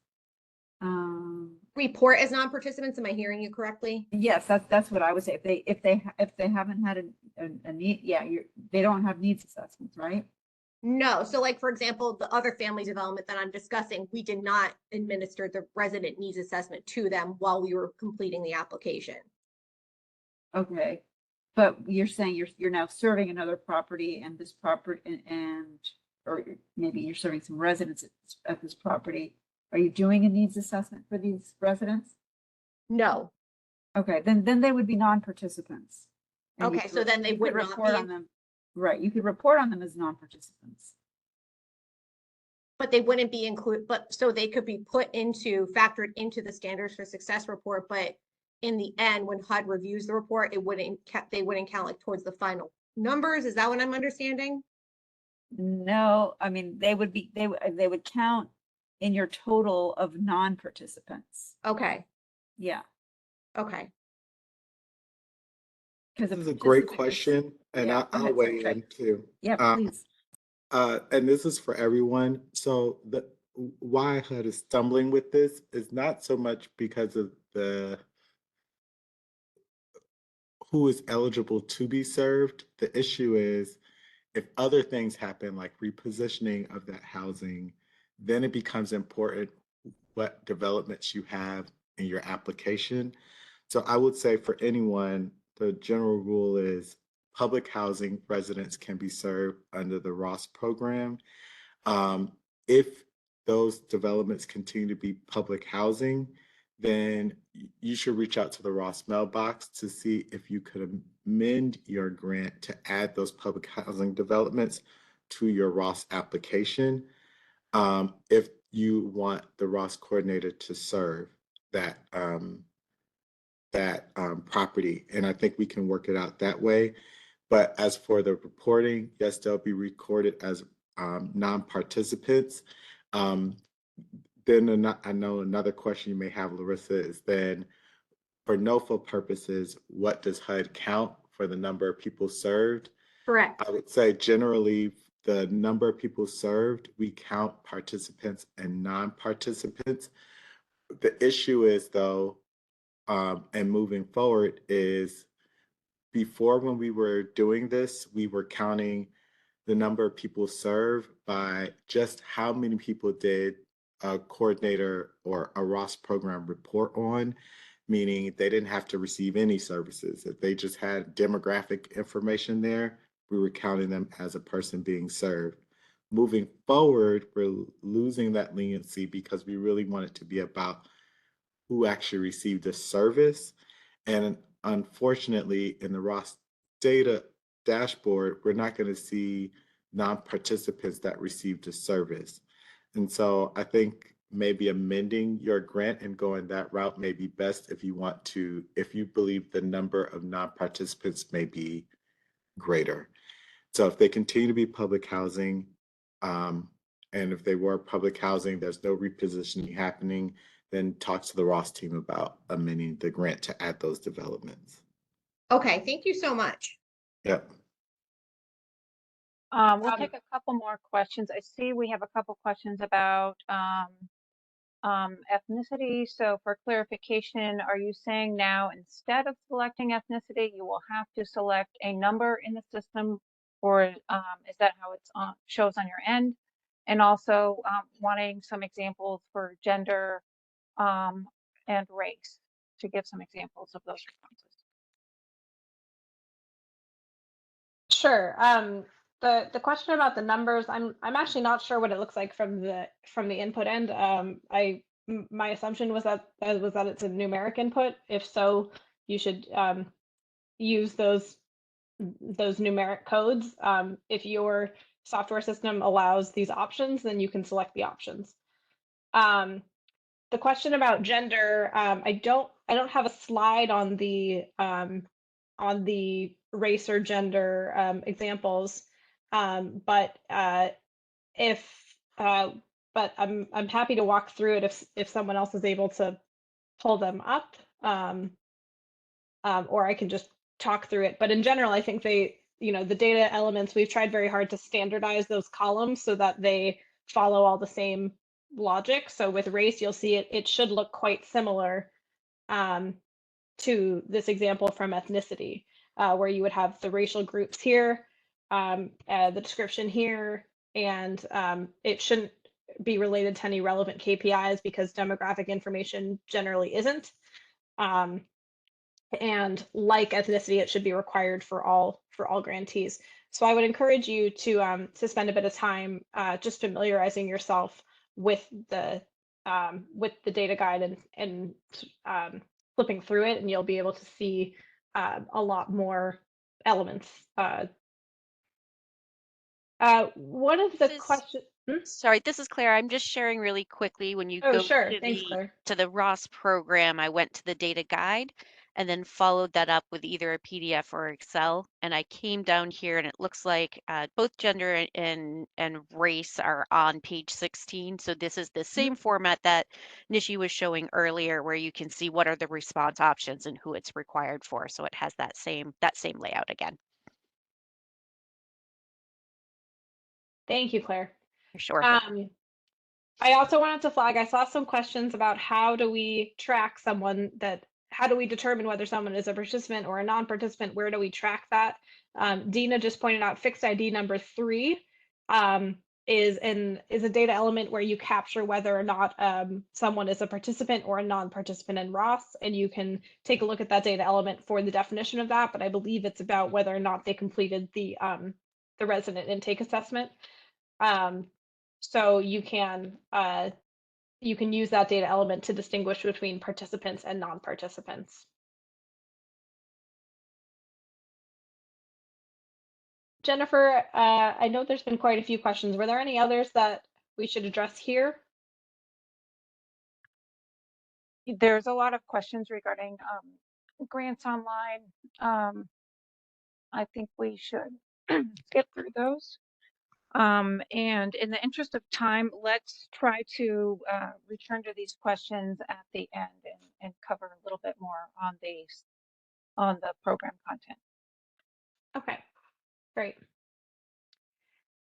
Report as non-participants, am I hearing you correctly? Yes, that's what I would say. If they haven't had a need, yeah, they don't have needs assessments, right? No, so like, for example, the other family development that I'm discussing, we did not administer the resident needs assessment to them while we were completing the application. Okay, but you're saying you're now serving another property and this property and or maybe you're serving some residents at this property. Are you doing a needs assessment for these residents? No. Okay, then they would be non-participants. And you Okay, could so then they you would could not report be, on them. Right, you could report on them as non-participants. but they wouldn't be included, but so they could be factored into the standards for success report, but in the end, when HUD reviews the report, they wouldn't count like towards the final numbers. Is that what I'm understanding? No, I mean, they would count in your total of non-participants. Okay, Yeah, okay. because This is a great question, and yeah, go I'll ahead, weigh sorry. in too. Yeah, Uh, please. and this is for everyone. So why HUD is stumbling with this is not so much because of who is eligible to be served. The issue is if other things happen, like repositioning of that housing, then it becomes important what developments you have in your application. So I would say for anyone, the general rule is public housing residents can be served under the Ross program. If those developments continue to be public housing, then you should reach out to the Ross mailbox to see if you could amend your grant to add those public housing developments to your Ross application. If you want the Ross coordinator to serve that property, and I think we can work it out that way. But as for the reporting, yes, they'll be recorded as non-participants. Then I know another question you may have, Larissa, is then for NOFA purposes, what does HUD count for the number of people served? Correct. I would say generally the number of people served, we count participants and non-participants. The issue is though, and moving forward is before when we were doing this, we were counting the number of people served by just how many people did a coordinator or a Ross program report on, meaning they didn't have to receive any services. If they just had demographic information there, we were counting them as a person being served. Moving forward, we're losing that leniency because we really want it to be about who actually received the service. And unfortunately, in the Ross data dashboard, we're not going to see non-participants that received the service. And so I think maybe amending your grant and going that route may be best if you believe the number of non-participants may be greater. So if they continue to be public housing, and if they were public housing, there's no repositioning happening, then talk to the Ross team about amending the grant to add those developments. Okay, thank you so much. Yep. We'll take a couple more questions. I see we have a couple questions about ethnicity. So for clarification, are you saying now instead of selecting ethnicity, you will have to select a number in the system, or is that how it's shows on your end? And also wanting some examples for gender and race, to give some examples of those responses. Sure. The question about the numbers, I'm actually not sure what it looks like from the input end. My assumption was that it's a numeric input. If so, you should use those numeric codes. If your software system allows these options, then you can select the options. The question about gender, I don't have a slide on the race or gender examples, but but I'm happy to walk through it if someone else is able to pull them up, or I can just talk through it. But in general, I think the data elements, we've tried very hard to standardize those columns so that they follow all the same logic. So with race, you'll see it should look quite similar to this example from ethnicity, where you would have the racial groups here, the description here, and it shouldn't be related to any relevant KPIs because demographic information generally isn't. And like ethnicity, it should be required for all grantees. So I would encourage you to spend a bit of time just familiarizing yourself with the data guide and flipping through it, and you'll be able to see a lot more elements. One of the This is- questions. Sorry, this is Claire. I'm just sharing really quickly. When you Oh, go sure. to Thanks, Claire. the Ross program, I went to the data guide and then followed that up with either a PDF or Excel. And I came down here and it looks like both gender and race are on page 16. So this is the same format that Nishi was showing earlier, where you can see what are the response options and who it's required for. So it has that same layout again. Thank you, Claire. Sure. I also wanted to flag, I saw some questions about how do we track someone how do we determine whether someone is a participant or a non-participant? Where do we track that? Dina just pointed out fixed ID number 3 is a data element where you capture whether or not someone is a participant or a non-participant in ROS, and you can take a look at that data element for the definition of that, but I believe it's about whether or not they completed the resident intake assessment. So you can use that data element to distinguish between participants and non-participants. Jennifer, I know there's been quite a few questions. Were there any others that we should address here? There's a lot of questions regarding grants online. I think we should skip through those. And in the interest of time, let's try to return to these questions at the end and cover a little bit more on the program content. Okay, great.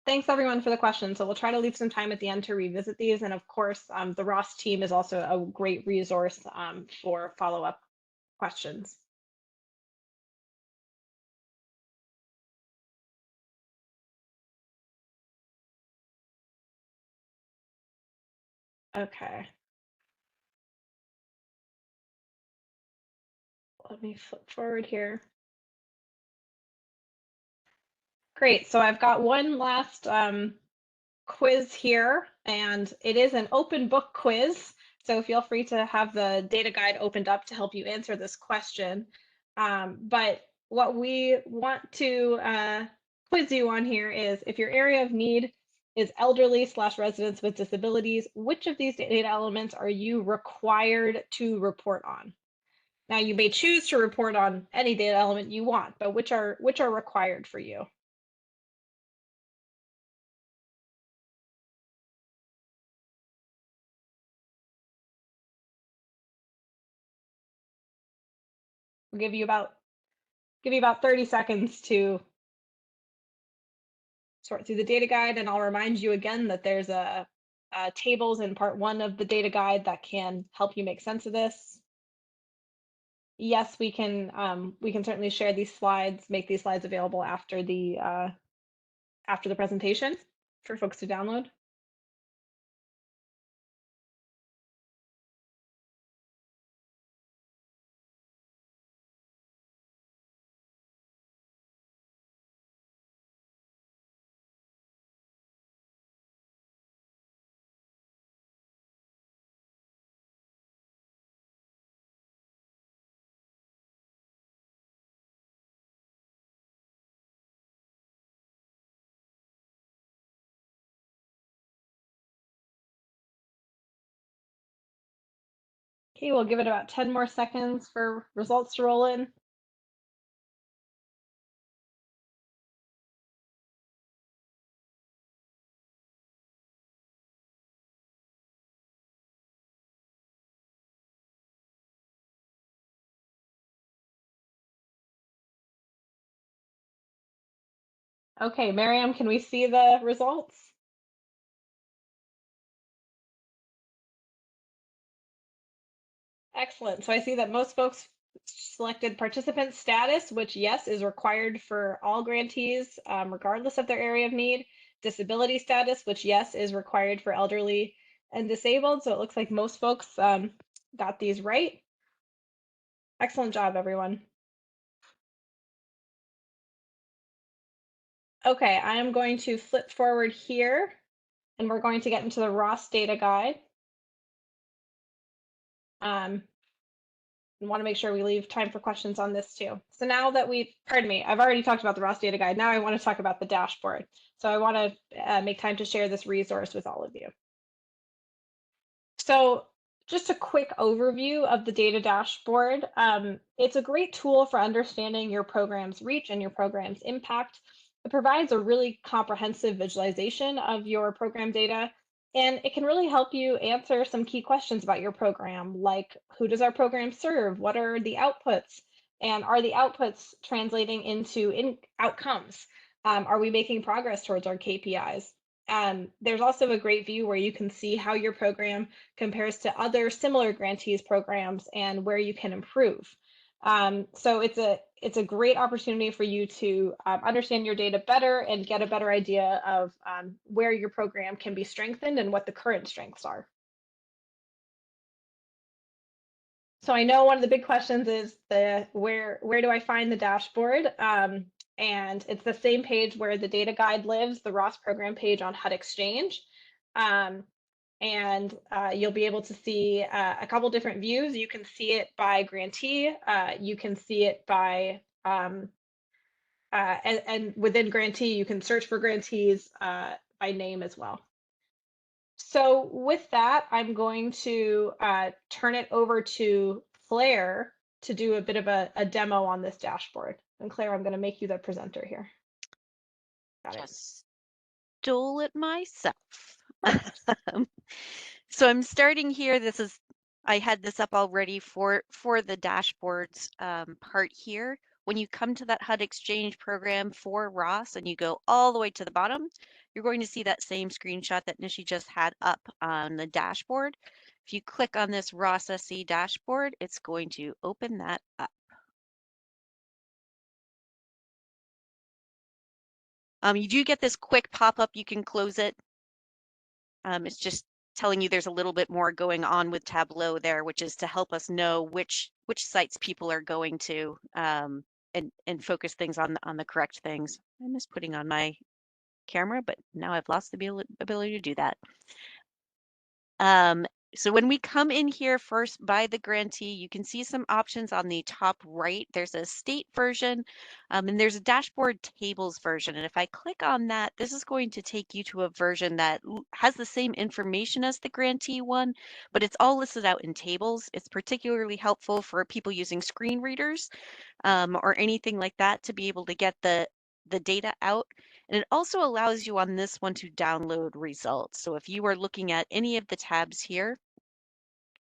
Thanks everyone for the questions. So we'll try to leave some time at the end to revisit these. And of course, the Ross team is also a great resource for follow-up questions. Okay. Let me flip forward here. Great, so I've got one last quiz here, and it is an open book quiz. So feel free to have the data guide opened up to help you answer this question. But what we want to quiz you on here is, if your area of need is elderly/residents with disabilities, which of these data elements are you required to report on? Now you may choose to report on any data element you want, but which are required for you? We'll give you about 30 seconds to sort through the data guide, and I'll remind you again that there's a tables in part 1 of the data guide that can help you make sense of this. Yes, we can certainly share these slides, make these slides available after the presentation for folks to download. Okay, we'll give it about 10 more seconds for results to roll in. Okay, Miriam, can we see the results? Excellent. So I see that most folks selected participant status, which yes, is required for all grantees, regardless of their area of need. Disability status, which yes, is required for elderly and disabled. So it looks like most folks got these right. Excellent job, everyone. Okay, I am going to flip forward here and we're going to get into the Ross data guide. We want to make sure we leave time for questions on this too. So now that pardon me, I've already talked about the Ross data guide. Now I want to talk about the dashboard. So I want to make time to share this resource with all of you. So just a quick overview of the data dashboard. It's a great tool for understanding your program's reach and your program's impact. It provides a really comprehensive visualization of your program data, and it can really help you answer some key questions about your program, like who does our program serve? What are the outputs? And are the outputs translating into outcomes? Are we making progress towards our KPIs? There's also a great view where you can see how your program compares to other similar grantees programs and where you can improve. So it's a great opportunity for you to understand your data better and get a better idea of where your program can be strengthened and what the current strengths are. So I know one of the big questions is where do I find the dashboard? And it's the same page where the data guide lives, the Ross program page on HUD Exchange. And you'll be able to see a couple different views. You can see it by grantee. You can see it by, and within grantee, you can search for grantees by name as well. So with that, I'm going to turn it over to Claire to do a bit of a demo on this dashboard. And Claire, I'm going to make you the presenter here. Got it. Just stole it myself. So I'm starting here. I had this up already for the dashboards part here. When you come to that HUD Exchange program for Ross and you go all the way to the bottom, you're going to see that same screenshot that Nishi just had up on the dashboard. If you click on this Ross SE dashboard, it's going to open that up. You do get this quick pop-up. You can close it. It's just telling you there's a little bit more going on with Tableau there, which is to help us know which sites people are going to and focus things on the correct things. I miss putting on my camera, but now I've lost the ability to do that. So when we come in here first by the grantee, you can see some options on the top right. There's a state version and there's a dashboard tables version. And if I click on that, this is going to take you to a version that has the same information as the grantee one, but it's all listed out in tables. It's particularly helpful for people using screen readers or anything like that to be able to get the data out. And it also allows you on this one to download results. So if you are looking at any of the tabs here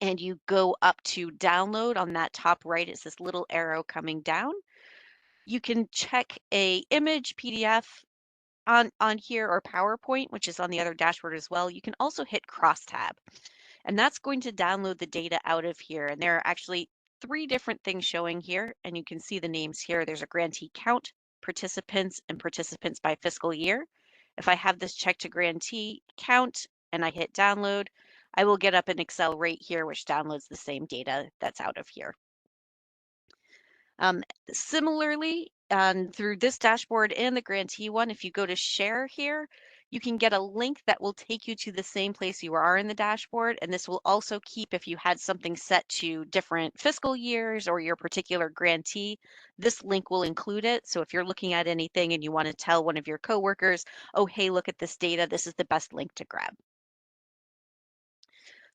and you go up to download on that top right, it's this little arrow coming down. You can check a image, PDF on here or PowerPoint, which is on the other dashboard as well. You can also hit crosstab and that's going to download the data out of here. And there are actually 3 different things showing here and you can see the names here. There's a grantee count, participants, and participants by fiscal year. If I have this checked to grantee count and I hit download, I will get up an Excel right here, which downloads the same data that's out of here. Similarly, through this dashboard and the grantee one, if you go to share here, you can get a link that will take you to the same place you are in the dashboard. And this will also keep, if you had something set to different fiscal years or your particular grantee, this link will include it. So if you're looking at anything and you want to tell one of your coworkers, oh, hey, look at this data, this is the best link to grab.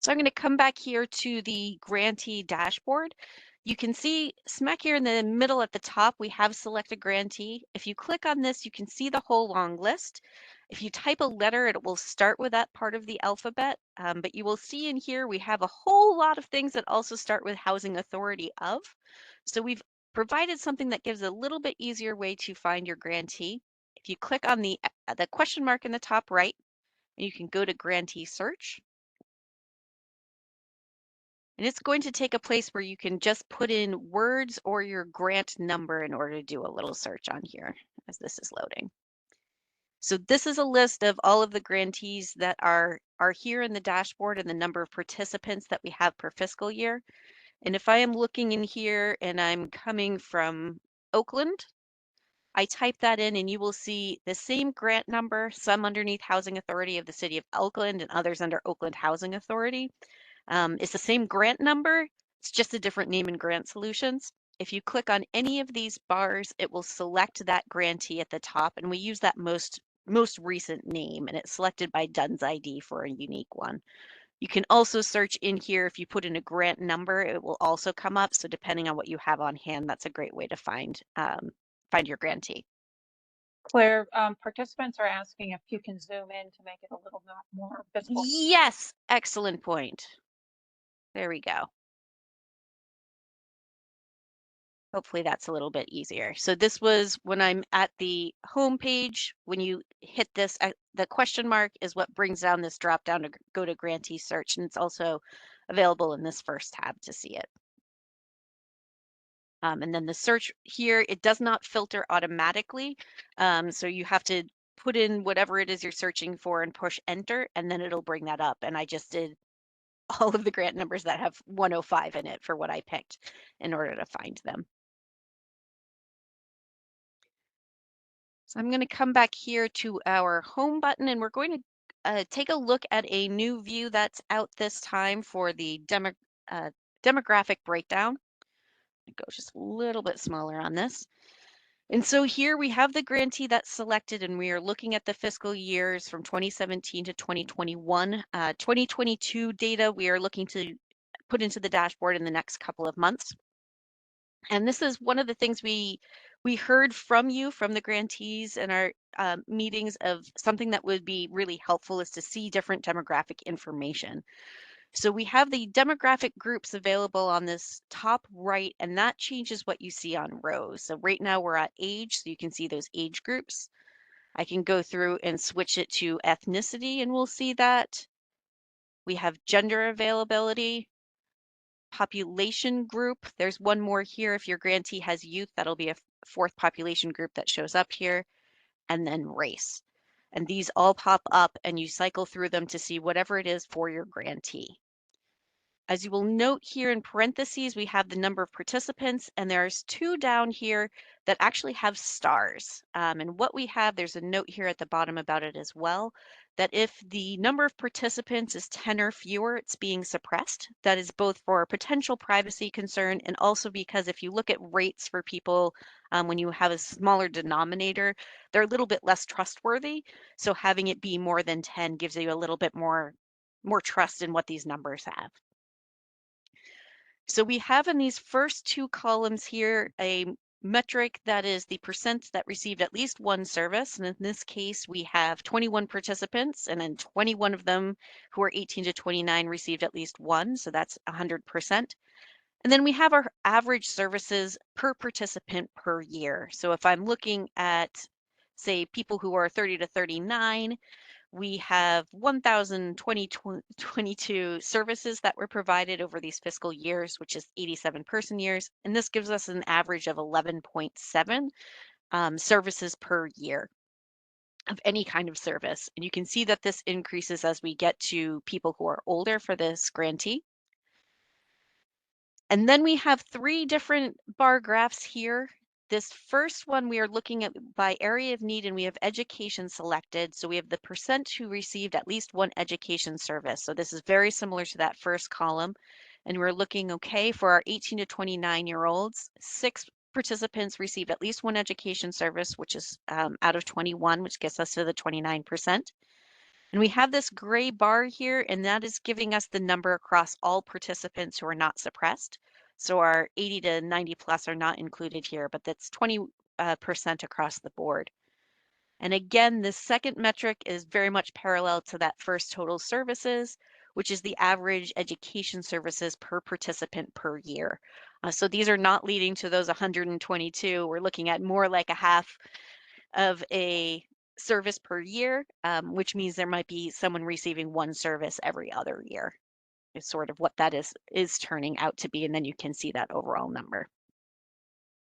So I'm going to come back here to the grantee dashboard. You can see smack here in the middle at the top, we have select a grantee. If you click on this, you can see the whole long list. If you type a letter, it will start with that part of the alphabet. But you will see in here, we have a whole lot of things that also start with housing authority of. So we've provided something that gives a little bit easier way to find your grantee. If you click on the question mark in the top right, you can go to grantee search. And it's going to take a place where you can just put in words or your grant number in order to do a little search on here as this is loading. So this is a list of all of the grantees that are here in the dashboard and the number of participants that we have per fiscal year. And if I am looking in here and I'm coming from Oakland, I type that in and you will see the same grant number, some underneath Housing Authority of the City of Oakland and others under Oakland Housing Authority. It's the same grant number, it's just a different name in Grant Solutions. If you click on any of these bars, it will select that grantee at the top, and we use that most recent name, and it's selected by Dunn's ID for a unique one. You can also search in here. If you put in a grant number, it will also come up. So depending on what you have on hand, that's a great way to find your grantee. Claire, participants are asking if you can zoom in to make it a little bit more visible. Yes, excellent point. There we go. Hopefully that's a little bit easier. So this was when I'm at the home page. When you hit this, the question mark is what brings down this drop down to go to grantee search, and it's also available in this first tab to see it. And then the search here, it does not filter automatically. So you have to put in whatever it is you're searching for and push enter, and then it'll bring that up. And I just did all of the grant numbers that have 105 in it for what I picked in order to find them. So I'm going to come back here to our home button, and we're going to take a look at a new view that's out this time for the demographic breakdown. Go just a little bit smaller on this. And so here we have the grantee that's selected, and we are looking at the fiscal years from 2017 to 2021. 2022 data we are looking to put into the dashboard in the next couple of months. And this is one of the things we heard from you, from the grantees in our meetings, of something that would be really helpful is to see different demographic information. So we have the demographic groups available on this top right, and that changes what you see on rows. So right now we're at age, so you can see those age groups. I can go through and switch it to ethnicity, and we'll see that. We have gender availability, population group. There's one more here. If your grantee has youth, that'll be a fourth population group that shows up here, and then race. And these all pop up, and you cycle through them to see whatever it is for your grantee. As you will note here in parentheses, we have the number of participants, and there's two down here that actually have stars. And what we have, there's a note here at the bottom about it as well, that if the number of participants is 10 or fewer, it's being suppressed. That is both for a potential privacy concern, and also because if you look at rates for people, when you have a smaller denominator, they're a little bit less trustworthy. So having it be more than 10 gives you a little bit more trust in what these numbers have. So we have in these first two columns here a metric that is the percent that received at least one service. And in this case, we have 21 participants, and then 21 of them who are 18 to 29 received at least one. So that's 100%. And then we have our average services per participant per year. So if I'm looking at, say, people who are 30 to 39, we have 1,022 services that were provided over these fiscal years, which is 87 person years. And this gives us an average of 11.7 services per year of any kind of service. And you can see that this increases as we get to people who are older for this grantee. And then we have three different bar graphs here. This first one we are looking at by area of need, and we have education selected. So we have the percent who received at least one education service. So this is very similar to that first column. And we're looking, okay, for our 18 to 29-year-olds, 6 participants received at least one education service, which is out of 21, which gets us to the 29%. And we have this gray bar here, and that is giving us the number across all participants who are not suppressed. So our 80 to 90 plus are not included here, but that's 20% across the board. And again, this second metric is very much parallel to that first total services, which is the average education services per participant per year. So these are not leading to those 122. We're looking at more like a half of a service per year, which means there might be someone receiving one service every other year. is sort of what that is turning out to be, and then you can see that overall number.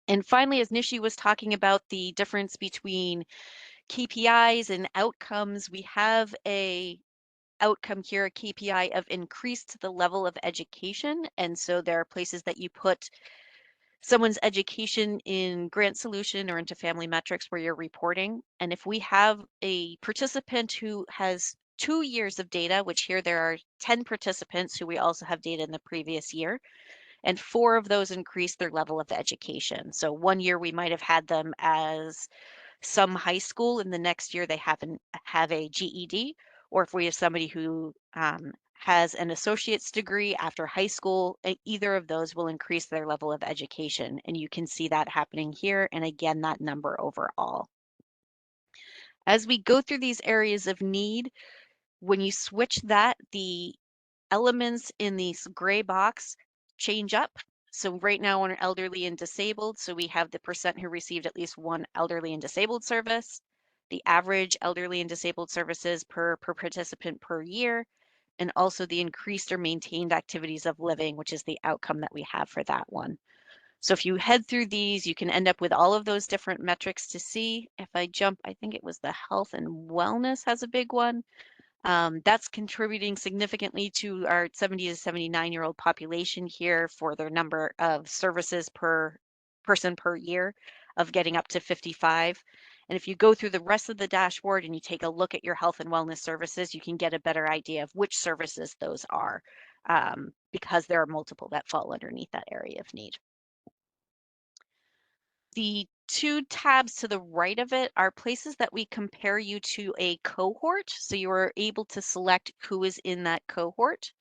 And finally, as Nishi was talking about the difference between KPIs and outcomes, we have a outcome here, a KPI of increased the level of education. And so there are places that you put someone's education in Grant Solution or into Family Metrics where you're reporting. And if we have a participant who has 2 years of data, which here there are 10 participants who we also have data in the previous year, and 4 of those increase their level of education. So 1 year we might have had them as some high school, and the next year they have a GED, or if we have somebody who has an associate's degree after high school, either of those will increase their level of education. And you can see that happening here. And again, that number overall. As we go through these areas of need, when you switch that, the elements in this gray box change up. So right now on elderly and disabled, so we have the percent who received at least one elderly and disabled service, the average elderly and disabled services per participant per year, and also the increased or maintained activities of living, which is the outcome that we have for that one. So if you head through these, you can end up with all of those different metrics to see. If I jump, I think it was the health and wellness has a big one. That's contributing significantly to our 70 to 79-year-old population here for their number of services per person per year of getting up to 55. And if you go through the rest of the dashboard and you take a look at your health and wellness services, you can get a better idea of which services those are, because there are multiple that fall underneath that area of need. The 2 tabs to the right of it are places that we compare you to a cohort. So you are able to select who is in that cohort.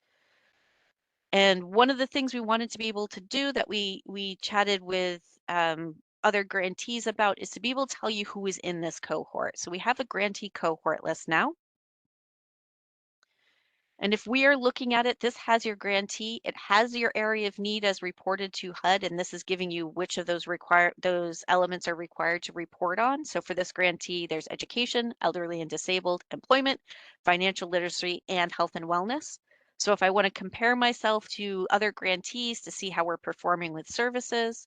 And one of the things we wanted to be able to do that we chatted with other grantees about is to be able to tell you who is in this cohort. So we have a grantee cohort list now. And if we are looking at it, this has your grantee, it has your area of need as reported to HUD, and this is giving you which of those elements are required to report on. So for this grantee, there's education, elderly and disabled, employment, financial literacy, and health and wellness. So if I want to compare myself to other grantees to see how we're performing with services,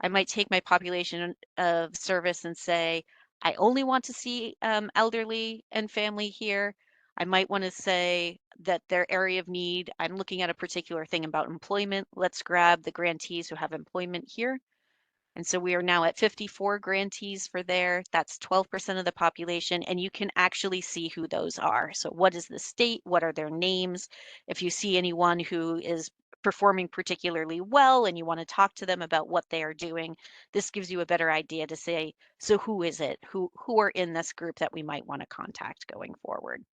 I might take my population of service and say, I only want to see elderly and family here. I might want to say that their area of need, I'm looking at a particular thing about employment. Let's grab the grantees who have employment here. And so we are now at 54 grantees for there. That's 12% of the population, and you can actually see who those are. So what is the state? What are their names? If you see anyone who is performing particularly well and you want to talk to them about what they are doing, this gives you a better idea to say, so who is it? Who are in this group that we might want to contact going forward?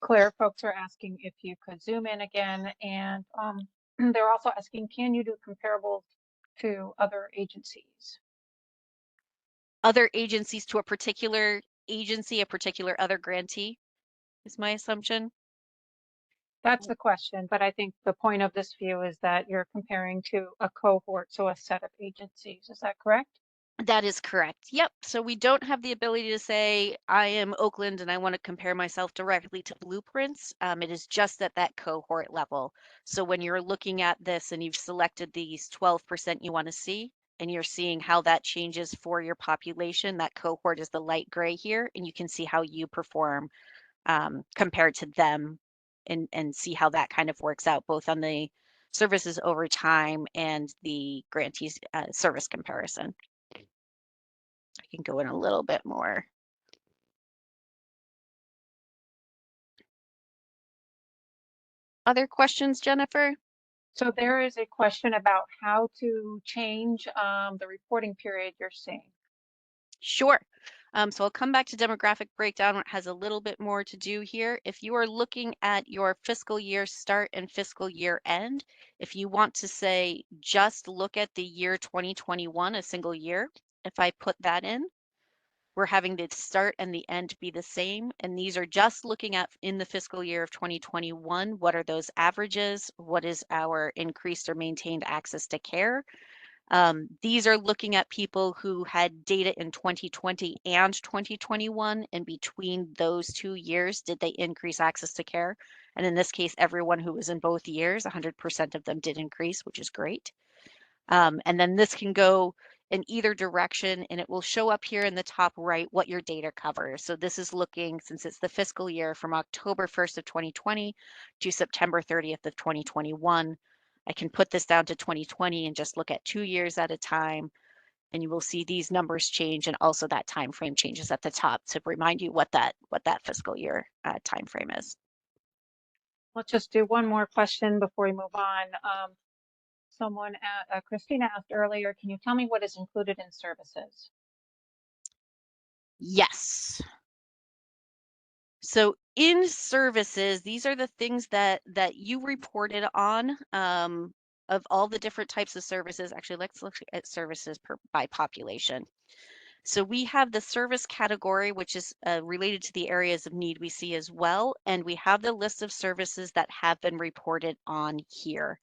Claire, folks are asking if you could zoom in again, and they're also asking, can you do comparables to other agencies? Other agencies to a particular agency, a particular other grantee, is my assumption. That's the question, but I think the point of this view is that you're comparing to a cohort, so a set of agencies. Is that correct? That is correct. Yep. So we don't have the ability to say, I am Oakland and I want to compare myself directly to blueprints. It is just at that cohort level. So when you're looking at this and you've selected these 12% you want to see, and you're seeing how that changes for your population, that cohort is the light gray here, and you can see how you perform compared to them, and see how that kind of works out both on the services over time and the grantees service comparison. I can go in a little bit more. Other questions, Jennifer? So there is a question about how to change the reporting period you're seeing. Sure. So I'll come back to demographic breakdown. It has a little bit more to do here. If you are looking at your fiscal year start and fiscal year end, if you want to say just look at the year 2021, a single year, if I put that in, we're having the start and the end be the same. And these are just looking at in the fiscal year of 2021, what are those averages? What is our increased or maintained access to care? These are looking at people who had data in 2020 and 2021, and between those 2 years, did they increase access to care? And in this case, everyone who was in both years, 100% of them did increase, which is great. And then this can go in either direction, and it will show up here in the top right what your data covers. So this is looking, since it's the fiscal year, from October 1st of 2020 to September 30th of 2021. I can put this down to 2020 and just look at 2 years at a time, and you will see these numbers change, and also that time frame changes at the top to remind you what that fiscal year time frame is. Let's just do one more question before we move on. Christina asked earlier, can you tell me what is included in services? Yes. So in services, these are the things that you reported on, of all the different types of services. Actually, let's look at services by population. So we have the service category, which is related to the areas of need we see as well. And we have the list of services that have been reported on here.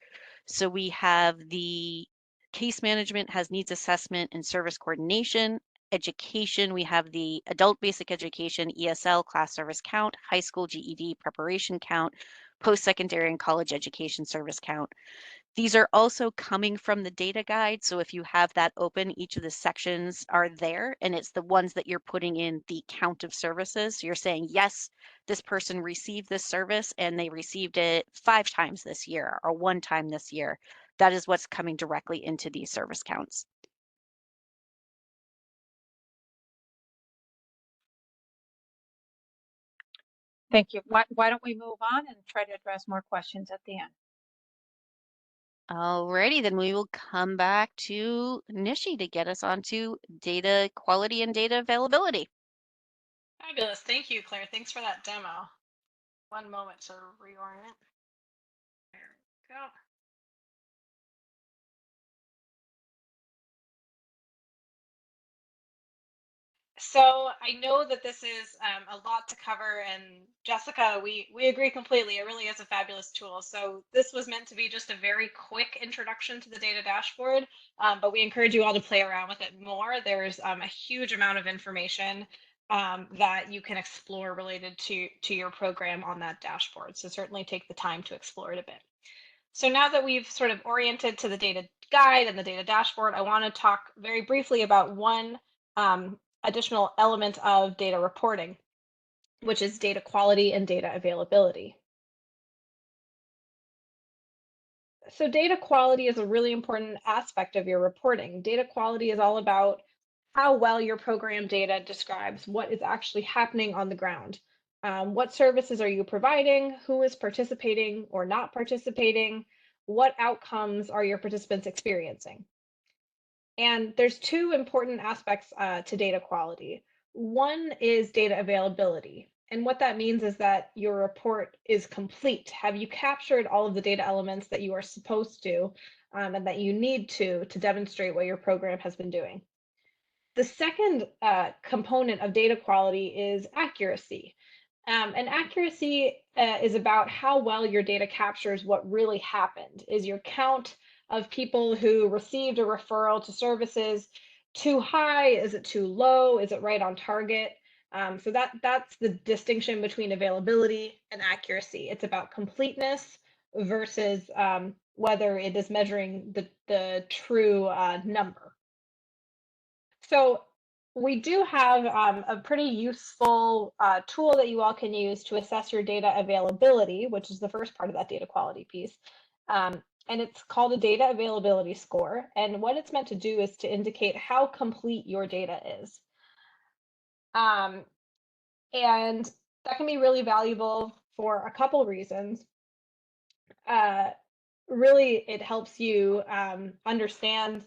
So we have the case management has needs assessment and service coordination. Education, we have the adult basic education, ESL, class service count, high school GED preparation count, post-secondary and college education service count. These are also coming from the data guide. So if you have that open, each of the sections are there, and it's the ones that you're putting in the count of services. So you're saying, yes, this person received this service and they received it 5 times this year or 1 time this year. That is what's coming directly into these service counts. Thank you. Why don't we move on and try to address more questions at the end? Alrighty, then we will come back to Nishi to get us onto data quality and data availability. Fabulous. Thank you, Claire. Thanks for that demo. One moment to reorient. There we go. So I know that this is a lot to cover, and Jessica, we agree completely. It really is a fabulous tool. So this was meant to be just a very quick introduction to the data dashboard, but we encourage you all to play around with it more. There's a huge amount of information that you can explore related to your program on that dashboard. So certainly take the time to explore it a bit. So now that we've sort of oriented to the data guide and the data dashboard, I want to talk very briefly about one additional element of data reporting, which is data quality and data availability. So data quality is a really important aspect of your reporting. Data quality is all about how well your program data describes what is actually happening on the ground. What services are you providing? Who is participating or not participating? What outcomes are your participants experiencing? And there's 2 important aspects to data quality. One is data availability. And what that means is that your report is complete. Have you captured all of the data elements that you are supposed to and that you need to demonstrate what your program has been doing? The second component of data quality is accuracy. And accuracy is about how well your data captures what really happened. Is your count of people who received a referral to services too high? Is it too low? Is it right on target? So that's the distinction between availability and accuracy. It's about completeness versus whether it is measuring the true number. So we do have a pretty useful tool that you all can use to assess your data availability, which is the first part of that data quality piece. And it's called a data availability score. And what it's meant to do is to indicate how complete your data is. And that can be really valuable for a couple reasons. Really, it helps you understand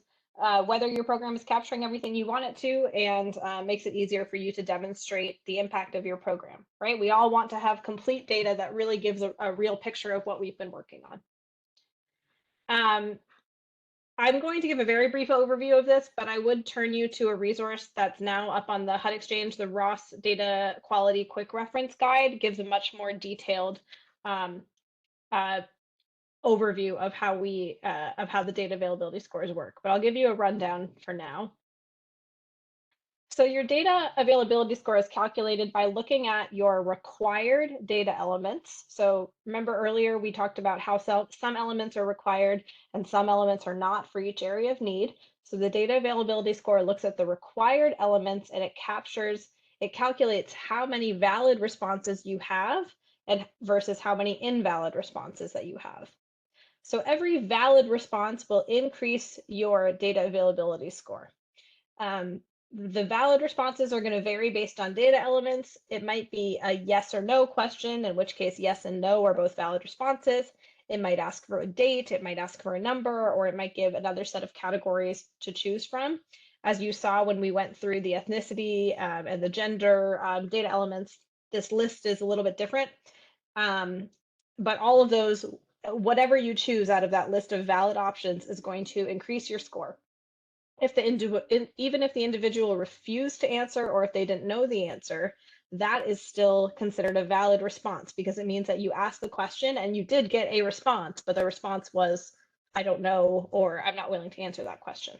whether your program is capturing everything you want it to, and makes it easier for you to demonstrate the impact of your program, right? We all want to have complete data that really gives a real picture of what we've been working on. I'm going to give a very brief overview of this, but I would turn you to a resource that's now up on the HUD Exchange. The Ross Data Quality Quick Reference Guide gives a much more detailed overview of how the data availability scores work, but I'll give you a rundown for now. So your data availability score is calculated by looking at your required data elements. So remember earlier we talked about how some elements are required and some elements are not for each area of need. So the data availability score looks at the required elements and it calculates how many valid responses you have and versus how many invalid responses that you have. So every valid response will increase your data availability score. The valid responses are going to vary based on data elements. It might be a yes or no question, in which case yes and no are both valid responses. It might ask for a date, it might ask for a number, or it might give another set of categories to choose from. As you saw when we went through the ethnicity and the gender data elements, this list is a little bit different. But all of those, whatever you choose out of that list of valid options is going to increase your score. Even if the individual refused to answer or if they didn't know the answer, that is still considered a valid response because it means that you asked the question and you did get a response, but the response was, I don't know, or I'm not willing to answer that question.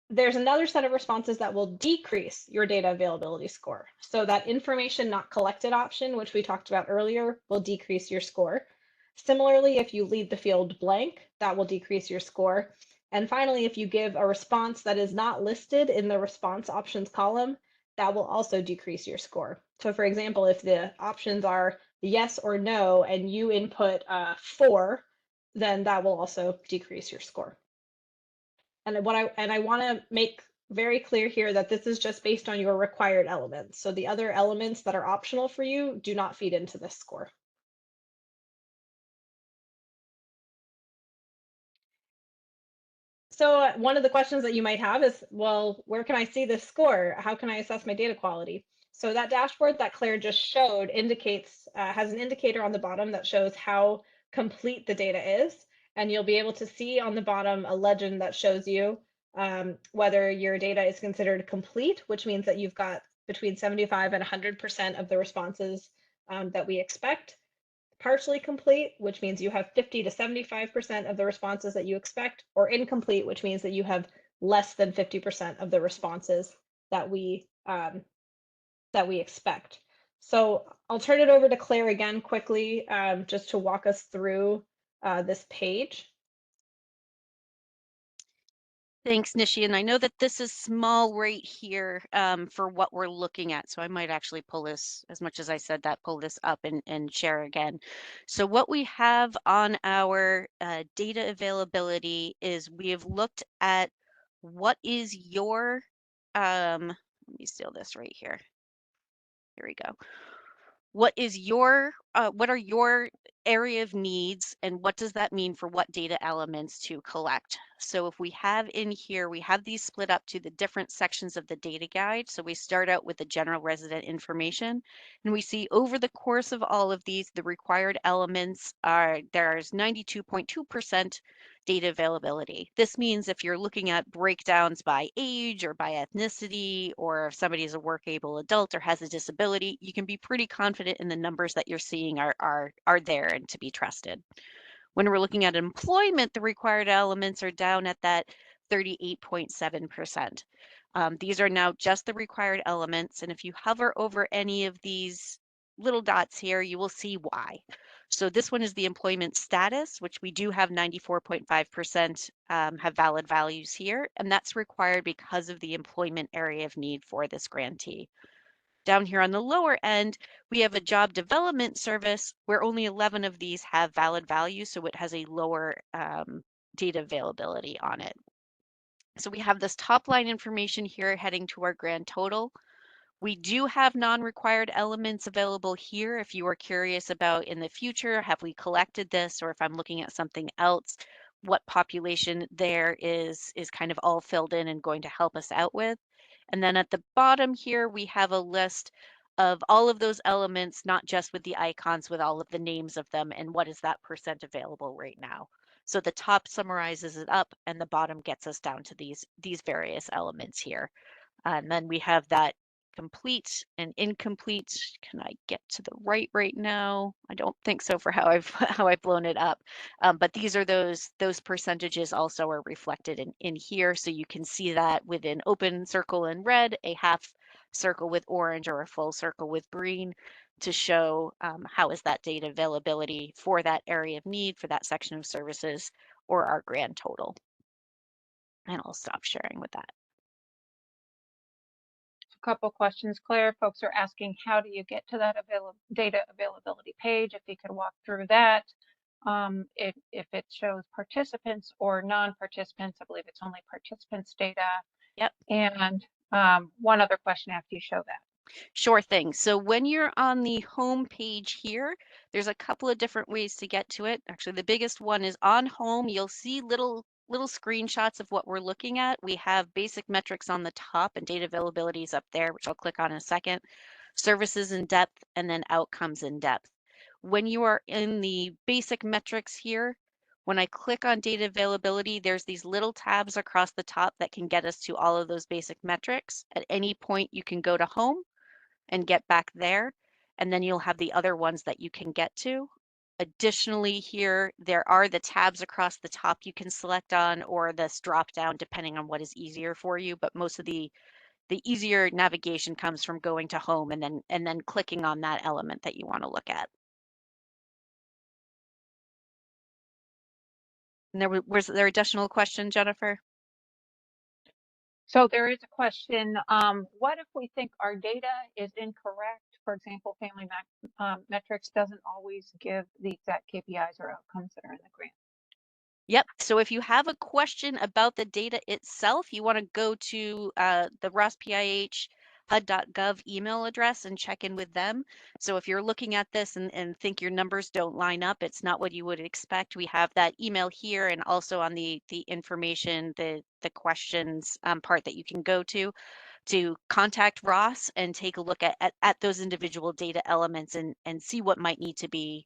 There's another set of responses that will decrease your data availability score. So that information not collected option, which we talked about earlier, will decrease your score. Similarly, if you leave the field blank, that will decrease your score. And finally, if you give a response that is not listed in the response options column, that will also decrease your score. So for example, if the options are yes or no, and you input 4, then that will also decrease your score. And I want to make very clear here that this is just based on your required elements. So the other elements that are optional for you do not feed into this score. So one of the questions that you might have is, well, where can I see this score? How can I assess my data quality? So that dashboard that Claire just showed has an indicator on the bottom that shows how complete the data is. And you'll be able to see on the bottom a legend that shows you whether your data is considered complete, which means that you've got between 75 and 100% of the responses that we expect. Partially complete, which means you have 50 to 75% of the responses that you expect, or incomplete, which means that you have less than 50% of the responses that we expect. So I'll turn it over to Claire again quickly, just to walk us through this page. Thanks, Nishi. And I know that this is small right here for what we're looking at. So I might actually pull this, as much as I said that, pull this up and share again. So what we have on our data availability is we have looked at what is your, let me steal this right here. Here we go. What is your, what are your area of needs and what does that mean for what data elements to collect? So if we have in here, we have these split up to the different sections of the data guide. So we start out with the general resident information and we see over the course of all of these, the required elements are, there's 92.2% data availability. This means if you're looking at breakdowns by age or by ethnicity, or if somebody is a work-able adult or has a disability, you can be pretty confident in the numbers that you're seeing are there and to be trusted. When we're looking at employment, the required elements are down at that 38.7%. These are now just the required elements. And if you hover over any of these little dots here, you will see why. So this one is the employment status, which we do have 94.5% have valid values here. And that's required because of the employment area of need for this grantee. Down here on the lower end, we have a job development service where only 11 of these have valid values, so it has a lower data availability on it. So we have this top line information here heading to our grand total. We do have non-required elements available here if you are curious about in the future, have we collected this, or if I'm looking at something else, what population there is kind of all filled in and going to help us out with. And then at the bottom here, we have a list of all of those elements, not just with the icons, with all of the names of them and what is that percent available right now. So the top summarizes it up and the bottom gets us down to these various elements here. And then we have that complete and incomplete. Can I get to the right now? I don't think so for how I've how I've blown it up. But these are those percentages also are reflected in here. So you can see that with an open circle in red, a half circle with orange, or a full circle with green, to show how is that data availability for that area of need, for that section of services, or our grand total. And I'll stop sharing with that. A couple questions, Claire. Folks are asking, how do you get to that data availability page? If you could walk through that. If it shows participants or non-participants, I believe it's only participants data. Yep. And one other question after you show that. Sure thing. So when you're on the home page here, there's a couple of different ways to get to it. Actually, the biggest one is on home. You'll see little screenshots of what we're looking at. We have basic metrics on the top and data availability is up there, which I'll click on in a second. Services in depth, and then outcomes in depth. When you are in the basic metrics here, when I click on data availability, there's these little tabs across the top that can get us to all of those basic metrics. At any point, you can go to home and get back there, and then you'll have the other ones that you can get to. Additionally, here, there are the tabs across the top you can select on, or this drop down, depending on what is easier for you. But most of the easier navigation comes from going to home and then clicking on that element that you want to look at. And was there additional question, Jennifer? So there is a question, what if we think our data is incorrect? For example, family metrics doesn't always give the exact KPIs or outcomes that are in the grant. Yep. So if you have a question about the data itself, you want to go to the ROS-PIH HUD.gov email address and check in with them. So if you're looking at this and think your numbers don't line up, it's not what you would expect, we have that email here, and also on the information, the questions part that you can go to contact Ross and take a look at those individual data elements and see what might need to be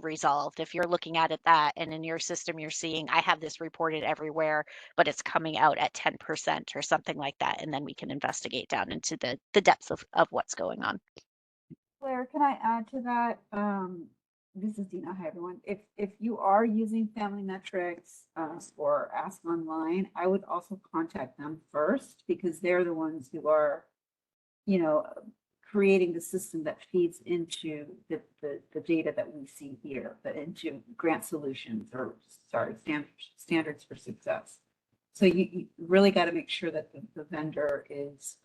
resolved. If you're looking at it that, and in your system you're seeing, I have this reported everywhere, but it's coming out at 10% or something like that, and then we can investigate down into the depths of what's going on. Claire, can I add to that? This is Dina. Hi, everyone. If you are using family metrics or Ask Online, I would also contact them first, because they're the ones who are, you know, creating the system that feeds into the data that we see here, but into grant solutions, or sorry, standards for success. So you really got to make sure that the vendor is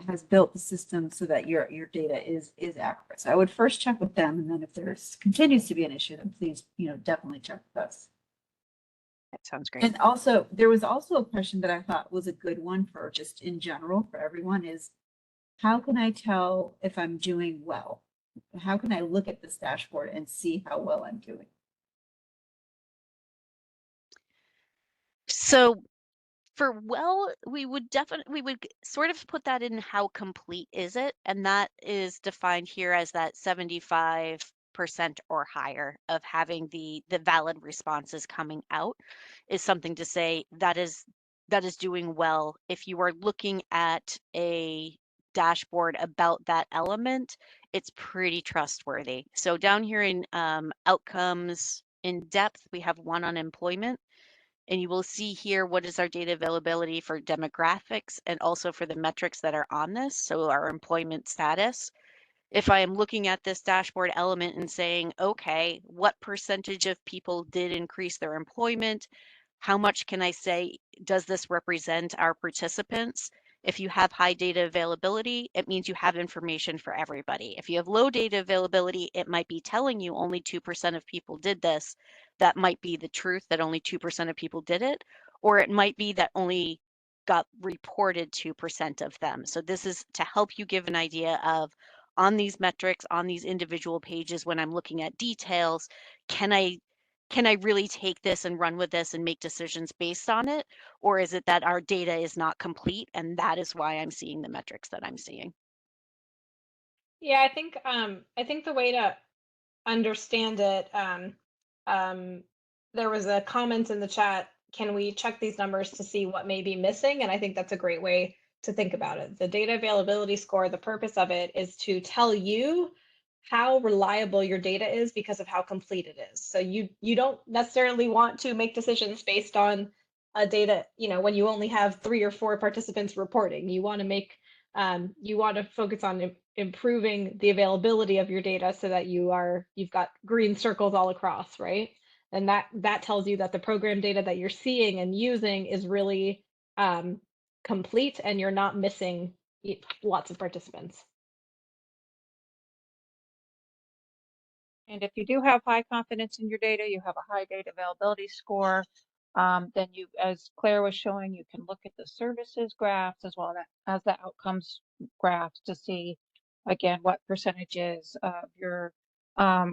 has built the system so that your data is accurate. So I would first check with them, and then if there continues to be an issue, then please, definitely check with us. That sounds great. And also, there was also a question that I thought was a good one for just in general for everyone is, how can I tell if I'm doing well? How can I look at this dashboard and see how well I'm doing? So for well, we would sort of put that in how complete is it, and that is defined here as that 75% or higher of having the valid responses coming out is something to say that is doing well. If you are looking at a dashboard about that element, it's pretty trustworthy. So down here in outcomes in depth, we have one on employment. And you will see here what is our data availability for demographics and also for the metrics that are on this. So our employment status. If I am looking at this dashboard element and saying, okay, what percentage of people did increase their employment? How much can I say, does this represent our participants? If you have high data availability, it means you have information for everybody. If you have low data availability, it might be telling you only 2% of people did this. That might be the truth, that only 2% of people did it, or it might be that only got reported 2% of them. So this is to help you give an idea of, on these metrics, on these individual pages, when I'm looking at details, can I really take this and run with this and make decisions based on it? Or is it that our data is not complete, and that is why I'm seeing the metrics that I'm seeing? Yeah, I think the way to understand it, there was a comment in the chat, can we check these numbers to see what may be missing? And I think that's a great way to think about it. The data availability score, the purpose of it is to tell you how reliable your data is because of how complete it is. So you don't necessarily want to make decisions based on a data, when you only have 3 or 4 participants reporting. You want to focus on improving the availability of your data so that you've got green circles all across, right? And that tells you that the program data that you're seeing and using is really complete, and you're not missing lots of participants. And if you do have high confidence in your data, you have a high data availability score, then you, as Claire was showing, you can look at the services graphs as well as the outcomes graphs to see, again, what percentages of your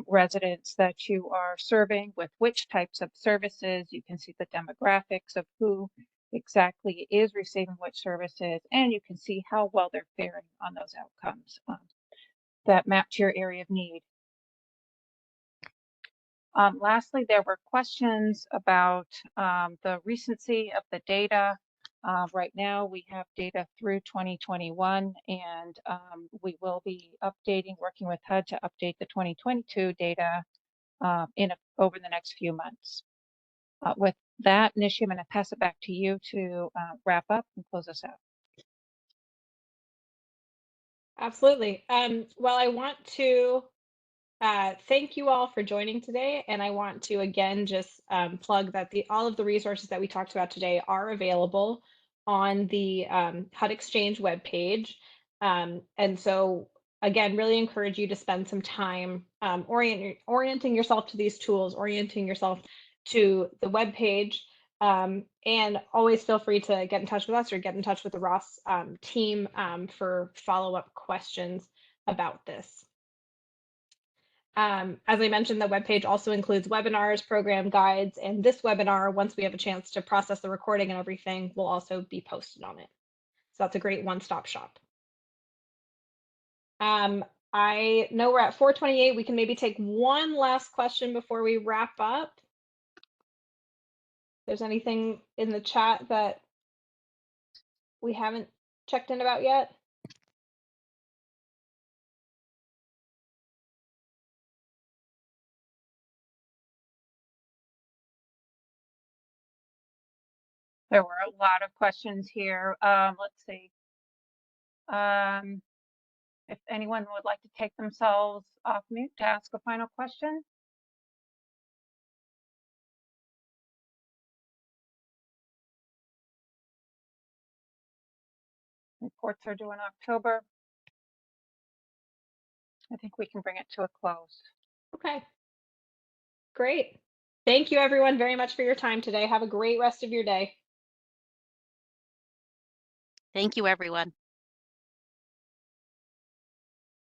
residents that you are serving with which types of services. You can see the demographics of who exactly is receiving which services, and you can see how well they're faring on those outcomes that map to your area of need. Lastly, there were questions about the recency of the data. Right now, we have data through 2021, and we will be working with HUD to update the 2022 data over the next few months. With that, Nishi, I'm going to pass it back to you to wrap up and close us out. Absolutely. Well, I want to thank you all for joining today, and I want to again just plug that all of the resources that we talked about today are available on the HUD Exchange webpage. And so again, really encourage you to spend some time orienting yourself to these tools, orienting yourself to the webpage, and always feel free to get in touch with us or get in touch with the Ross team for follow-up questions about this. As I mentioned, the webpage also includes webinars, program guides, and this webinar, once we have a chance to process the recording and everything, will also be posted on it. So that's a great one-stop shop. I know we're at 4:28. We can maybe take one last question before we wrap up. If there's anything in the chat that we haven't checked in about yet. There were a lot of questions here. Let's see. If anyone would like to take themselves off mute to ask a final question. Reports are due in October. I think we can bring it to a close. Okay. Great. Thank you everyone very much for your time today. Have a great rest of your day. Thank you, everyone.